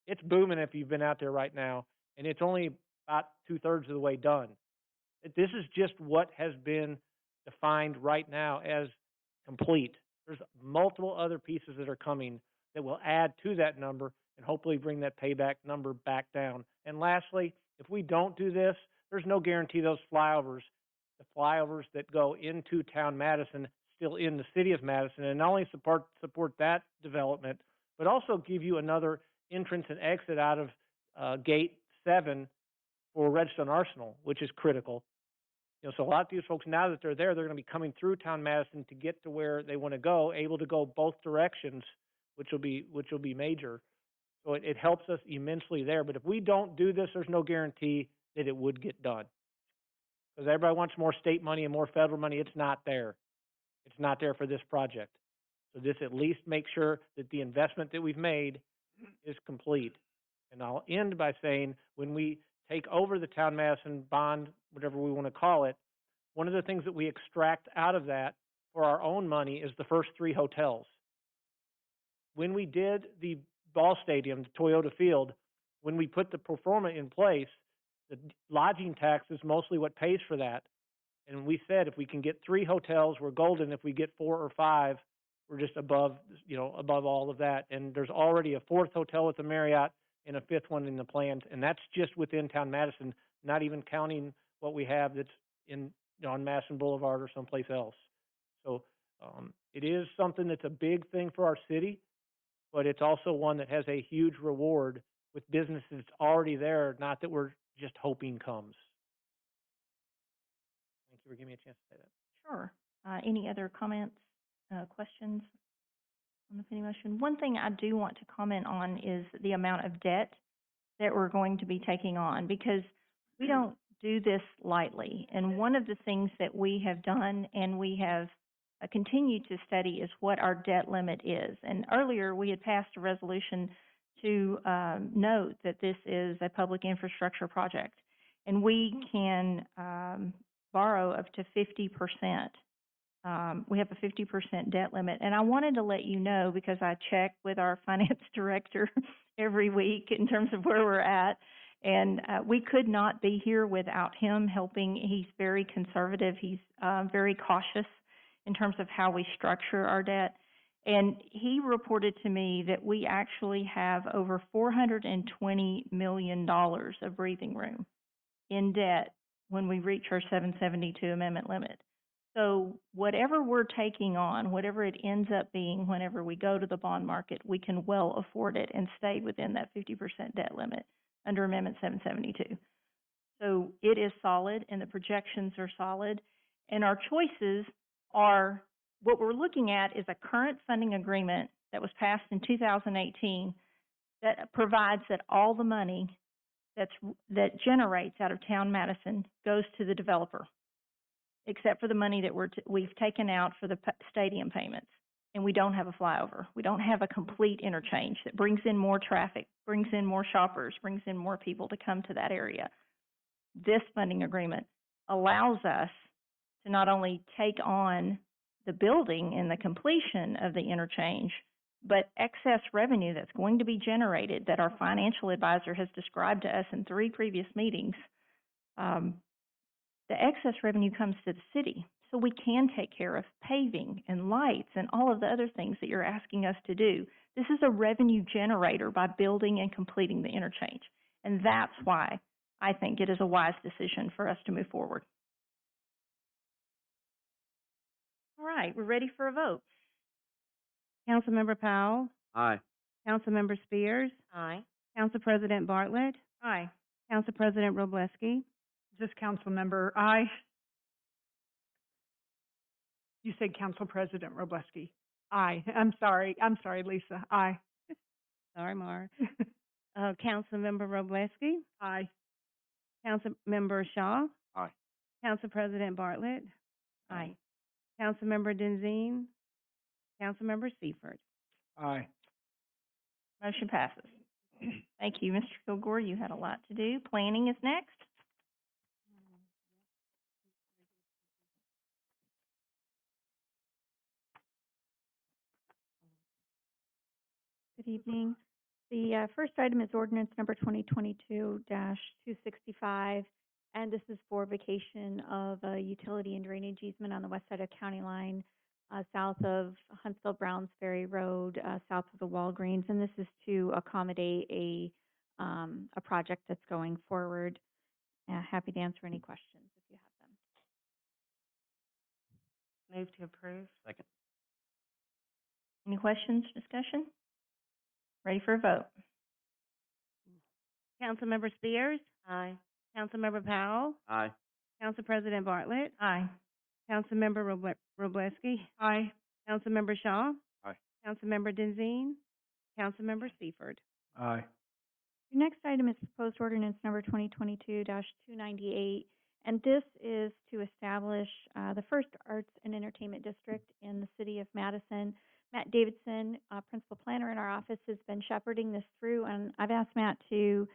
it's booming if you've been out there right now, and it's only about 2/3 of the way done. This is just what has been defined right now as complete. There's multiple other pieces that are coming that will add to that number and hopefully bring that payback number back down. And lastly, if we don't do this, there's no guarantee those flyovers, the flyovers that go into Town Madison, still in the city of Madison, and not only support that development, but also give you another entrance and exit out of Gate 7 for Redstone Arsenal, which is critical. So a lot of these folks, now that they're there, they're going to be coming through Town Madison to get to where they want to go, able to go both directions, which will be major. So it helps us immensely there. But if we don't do this, there's no guarantee that it would get done. Because everybody wants more state money and more federal money. It's not there. It's not there for this project. So this at least makes sure that the investment that we've made is complete. And I'll end by saying, when we take over the Town Madison bond, whatever we want to call it, one of the things that we extract out of that for our own money is the first 3 hotels. When we did the ball stadium, the Toyota Field, when we put the pro forma in place, the lodging tax is mostly what pays for that. And we said, if we can get 3 hotels, we're golden. If we get 4 or 5, we're just above all of that. And there's already a 4th hotel at the Marriott and a 5th one in the plans, and that's just within Town Madison, not even counting what we have that's on Madison Boulevard or someplace else. So it is something that's a big thing for our city, but it's also one that has a huge reward with businesses that's already there, not that we're just hoping comes. Thank you for giving me a chance to say that. Sure. Any other comments, questions on the pending motion? One thing I do want to comment on is the amount of debt that we're going to be taking on, because we don't do this lightly. And one of the things that we have done, and we have continued to study, is what our debt limit is. And earlier, we had passed a resolution to note that this is a public infrastructure project, and we can borrow up to 50%. We have a 50% debt limit. And I wanted to let you know, because I check with our finance director every week in terms of where we're at. And we could not be here without him helping. He's very conservative. He's very cautious in terms of how we structure our debt. And he reported to me that we actually have over $420 million of breathing room in debt when we reach our 772 amendment limit. So whatever we're taking on, whatever it ends up being whenever we go to the bond market, we can well afford it and stay within that 50% debt limit under Amendment 772. So it is solid, and the projections are solid. And our choices are, what we're looking at is a current funding agreement that was passed in 2018 that provides that all the money that generates out of Town Madison goes to the developer, except for the money that we've taken out for the stadium payments. And we don't have a flyover. We don't have a complete interchange that brings in more traffic, brings in more shoppers, brings in more people to come to that area. This funding agreement allows us to not only take on the building and the completion of the interchange, but excess revenue that's going to be generated that our financial advisor has described to us in 3 previous meetings. The excess revenue comes to the city. so we can take care of paving and lights and all of the other things that you're asking us to do. This is a revenue generator by building and completing the interchange. And that's why I think it is a wise decision for us to move forward. All right, we're ready for a vote. Councilmember Powell, Aye. Councilmember Spears, Aye. Council President Bartlett, Aye. Council President Robleski, Just Councilmember, aye. You said Council President Robleski. Aye. I'm sorry, Lisa. Aye. sorry, Mar, Councilmember Robleski, Aye. Councilmember Shaw, Aye. Council President Bartlett, Aye. Councilmember Denzine, Councilmember Seifert. Aye. Motion passes. Thank you, Mr. Kilgore. You had a lot to do. Planning is next. Good evening. The first item is ordinance number 2022-265, and this is for vacation of a utility and drainage easement on the west side of County Line, south of Huntsville Browns Ferry Road, south of the Walgreens, and this is to accommodate a project that's going forward. Happy to answer any questions if you have them. Move to approve. Second. Any questions, discussion? Ready for a vote? Councilmember Spears, Aye. Councilmember Powell, Aye. Council President Bartlett, Aye. Councilmember Robleski, Aye. Councilmember Shaw, Aye. Councilmember Denzine, Councilmember Seifert. Aye. Your next item is proposed ordinance number 2022-298, and this is to establish the first arts and entertainment district in the city of Madison. Matt Davidson, principal planner in our office, has been shepherding this through, and I've asked Matt to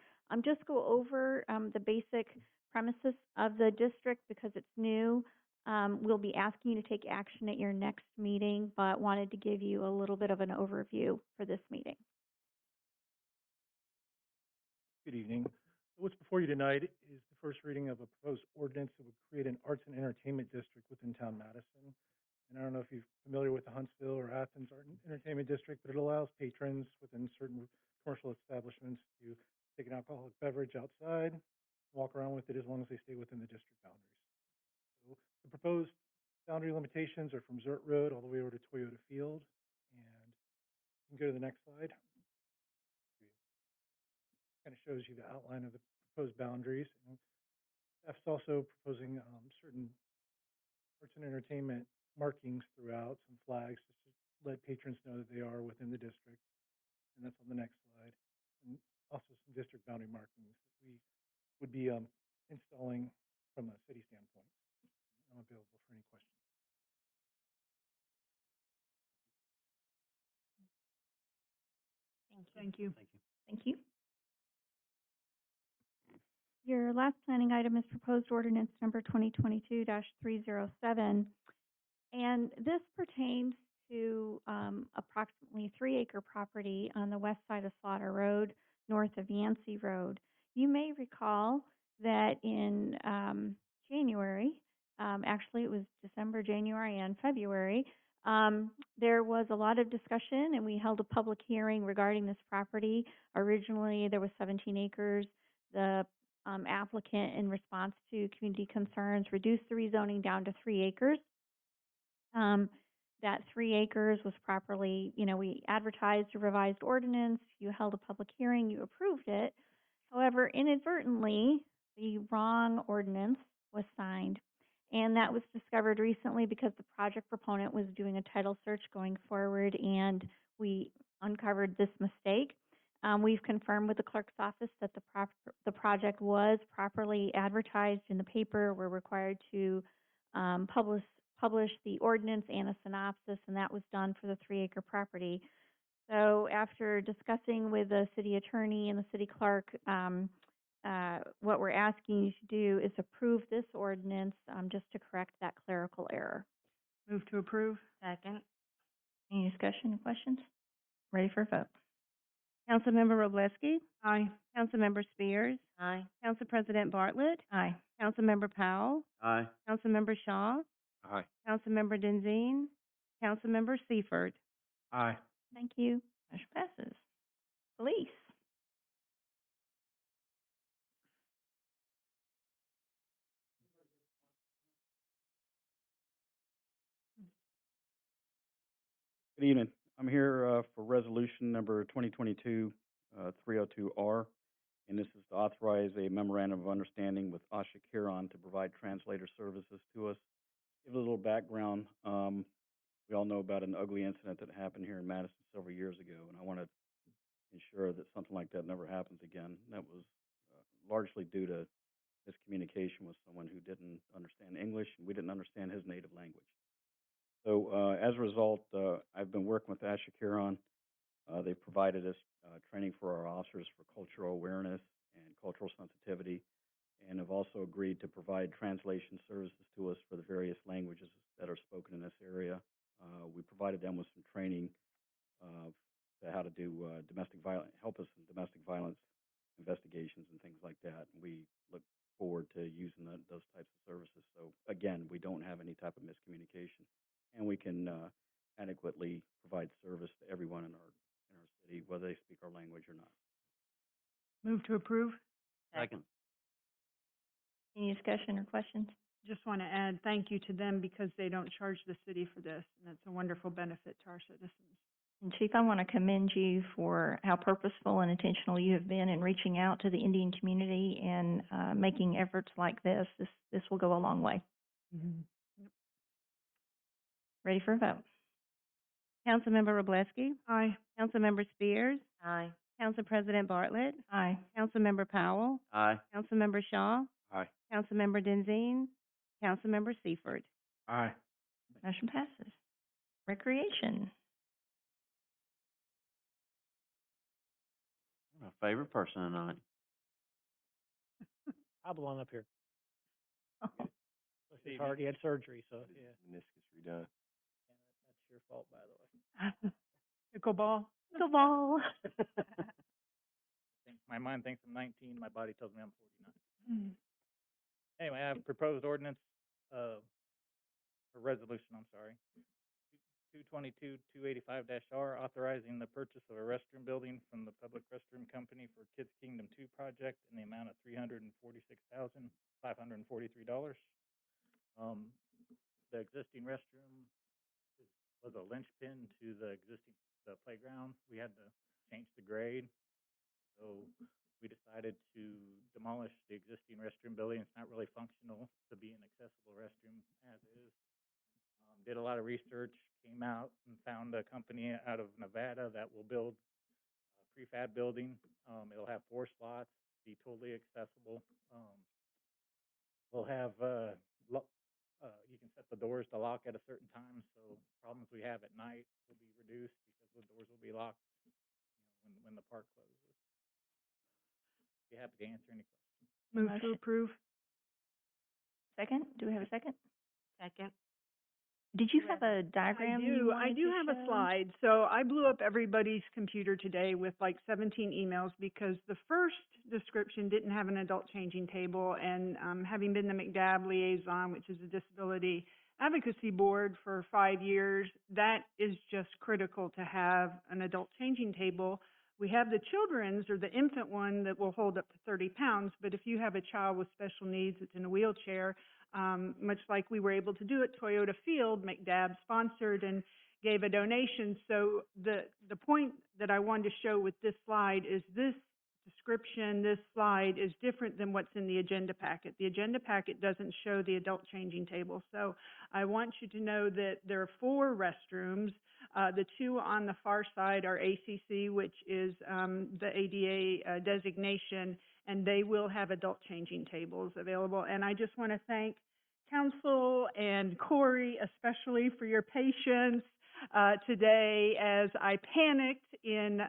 just go over the basic premises of the district because it's new. We'll be asking you to take action at your next meeting, but wanted to give you a little bit of an overview for this meeting. Good evening. What's before you tonight is the first reading of a proposed ordinance that would create an arts and entertainment district within town Madison. And I don't know if you're familiar with the Huntsville or Athens Art and Entertainment District, but it allows patrons within certain commercial establishments to take an alcoholic beverage outside, walk around with it as long as they stay within the district boundaries. So the proposed boundary limitations are from Zert Road all the way over to Toyota Field. And you can go to the next slide. Kind of shows you the outline of the proposed boundaries. And staff's also proposing certain arts and entertainment markings throughout, some flags, just to let patrons know that they are within the district. And that's on the next slide. And also some district boundary markings that we would be installing from a city standpoint. I'm available for any questions. Thank you. Thank you. Thank you. Your last planning item is proposed ordinance number 2022-307. And this pertains to approximately 3-acre property on the west side of Slaughter Road, north of Yancey Road. You may recall that in January, actually it was December, January, and February, there was a lot of discussion and we held a public hearing regarding this property. Originally, there was 17 acres. The applicant, in response to community concerns, reduced the rezoning down to 3 acres. That 3 acres was properly, we advertised a revised ordinance, you held a public hearing, you approved it. However, inadvertently, the wrong ordinance was signed. And that was discovered recently because the project proponent was doing a title search going forward and we uncovered this mistake. We've confirmed with the clerk's office that the project was properly advertised in the paper. We're required to publish the ordinance and a synopsis, and that was done for the 3-acre property. So after discussing with the city attorney and the city clerk, what we're asking you to do is approve this ordinance just to correct that clerical error. Move to approve. Second. Any discussion or questions? Ready for a vote? Councilmember Robleski, Aye. Councilmember Spears, Aye. Council President Bartlett, Aye. Councilmember Powell, Aye. Councilmember Shaw, Aye. Councilmember Denzine, Councilmember Seifert. Aye. Thank you. Motion passes. Police. Good evening. I'm here for resolution number 2022-302R, and this is to authorize a memorandum of understanding with Asha Kiran to provide translator services to us. Give a little background. We all know about an ugly incident that happened here in Madison several years ago, and I want to ensure that something like that never happens again. That was largely due to miscommunication with someone who didn't understand English, and we didn't understand his native language. So as a result, I've been working with Asha Kiran. They've provided us training for our officers for cultural awareness and cultural sensitivity, and have also agreed to provide translation services to us for the various languages that are spoken in this area. We provided them with some training to how to do domestic violence, help us in domestic violence investigations and things like that. And we look forward to using those types of services. So again, we don't have any type of miscommunication, and we can adequately provide service to everyone in our city, whether they speak our language or not. Move to approve. Second. Any discussion or questions? Just want to add thank you to them because they don't charge the city for this, and it's a wonderful benefit to our citizens. And Chief, I want to commend you for how purposeful and intentional you have been in reaching out to the Indian community and making efforts like this. This will go a long way. Ready for a vote? Councilmember Robleski, Aye. Councilmember Spears, Aye. Council President Bartlett, Aye. Councilmember Powell, Aye. Councilmember Shaw, Aye. Councilmember Denzine, Councilmember Seifert. Aye. Motion passes. Recreation. My favorite person tonight. I belong up here. Oh. He's already had surgery, so, yeah. Meniscus redone. That's your fault, by the way. Pickleball. Pickleball. My mind thinks I'm 19, my body tells me I'm 49. Anyway, I have proposed ordinance, or resolution, I'm sorry, 222-285-R, authorizing the purchase of a restroom building from the Public Restroom Company for Kids Kingdom 2 project in the amount of $346,543. The existing restroom was a linchpin to the playground. We had to change the grade, so we decided to demolish the existing restroom building. It's not really functional to be an accessible restroom as is. Did a lot of research, came out and found a company out of Nevada that will build a prefab building. It'll have 4 slots, be totally accessible. We'll have, you can set the doors to lock at a certain time, so problems we have at night will be reduced because the doors will be locked, when the park closes. Be happy to answer any questions. Move to approve. Second? Do we have a second? Second. Did you have a diagram you I wanted do to have a show? slide. So I blew up everybody's computer today with like 17 emails because the first description didn't have an adult changing table. And having been the McDab liaison, which is a disability advocacy board for 5 years, that is just critical to have an adult changing table. We have the children's or the infant one that will hold up to 30 pounds, but if you have a child with special needs that's in a wheelchair, much like we were able to do at Toyota Field, McDab sponsored and gave a donation. So the point that I wanted to show with this slide is this description, this slide is different than what's in the agenda packet. The agenda packet doesn't show the adult changing table. So I want you to know that there are 4 restrooms. The 2 on the far side are ACC, which is the ADA designation, and they will have adult changing tables available. And I just want to thank Council and Corey especially for your patience today as I panicked in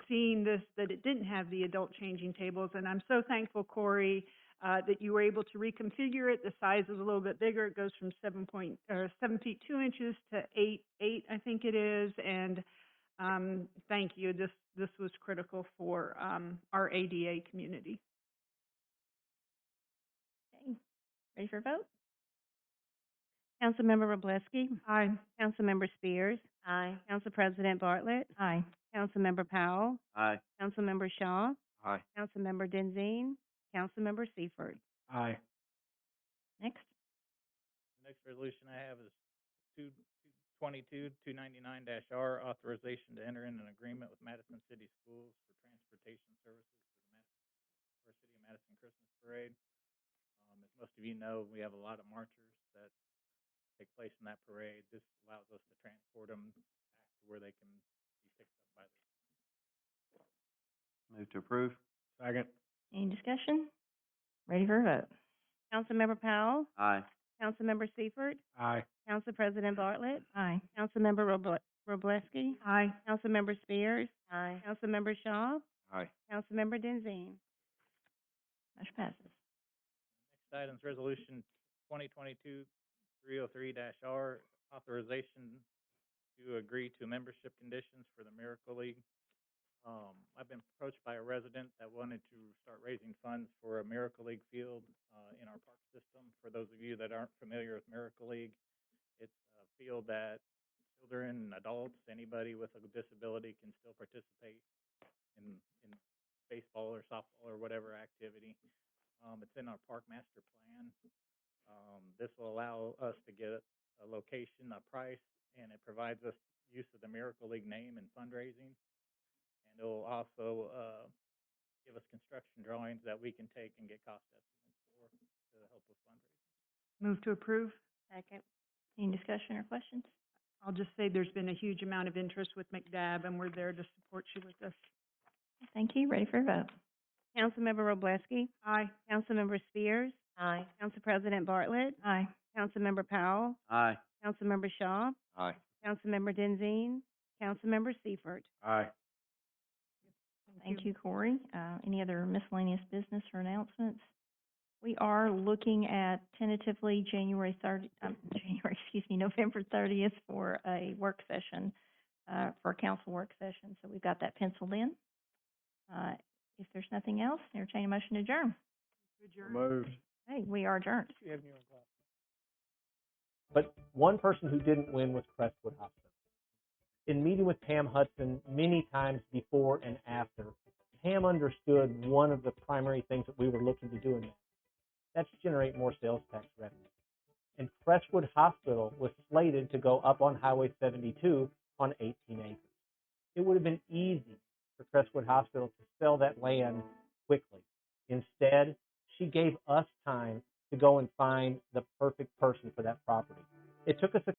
seeing this, that it didn't have the adult changing tables. And I'm so thankful, Corey, that you were able to reconfigure it. The size is a little bit bigger. It goes from 7 feet 2 inches to 8, I think it is. And thank you. This was critical for our ADA community. Okay. Ready for a vote? Councilmember Roblesky. Aye. Councilmember Spears. Aye. Council President Bartlett. Aye. Councilmember Powell. Aye. Councilmember Shaw. Aye. Councilmember Denzine. Councilmember Seifert. Aye. Next. The next resolution I have is 222-299-R, authorization to enter in an agreement with Madison City Schools for transportation services for City of Madison Christmas Parade. As most of you know, we have a lot of marchers that take place in that parade. This allows us to transport them back to where they can be picked up by the Move to approve. Second. Any discussion? Ready for a vote? Councilmember Powell. Aye. Councilmember Seifert. Aye. Council President Bartlett. Aye. Councilmember Roblesky. Aye. Councilmember Spears. Aye. Councilmember Shaw. Aye. Councilmember Denzine. Motion passes. Next item is resolution 2022-303-R, authorization to agree to membership conditions for the Miracle League. I've been approached by a resident that wanted to start raising funds for a Miracle League field, in our park system. For those of you that aren't familiar with Miracle League, it's a field that children, adults, anybody with a disability can still participate in baseball or softball or whatever activity. It's in our park master plan. This will allow us to get a location, a price, and it provides us use of the Miracle League name and fundraising. And it will also give us construction drawings that we can take and get cost estimates for to help with fundraising. Move to approve. Second. Any discussion or questions? I'll just say there's been a huge amount of interest with McDab, and we're there to support you with this. Thank you. Ready for a vote? Councilmember Roblesky. Aye. Councilmember Spears. Aye. Council President Bartlett. Aye. Councilmember Powell. Aye. Councilmember Shaw. Aye. Councilmember Denzine. Councilmember Seifert. Aye. Thank you, Corey. Any other miscellaneous business or announcements? We are looking at tentatively November 30th for a work session, for a council work session. So we've got that penciled in. If there's nothing else, entertain a motion to adjourn. Moved. Hey, we are adjourned. But one person who didn't win was Crestwood Hospital. In meeting with Pam Hudson many times before and after, Pam understood one of the primary things that we were looking to do in that. That's generate more sales tax revenue. And Crestwood Hospital was slated to go up on Highway 72 on 18 acres. It would have been easy for Crestwood Hospital to sell that land quickly. Instead, she gave us time to go and find the perfect person for that property. It took us a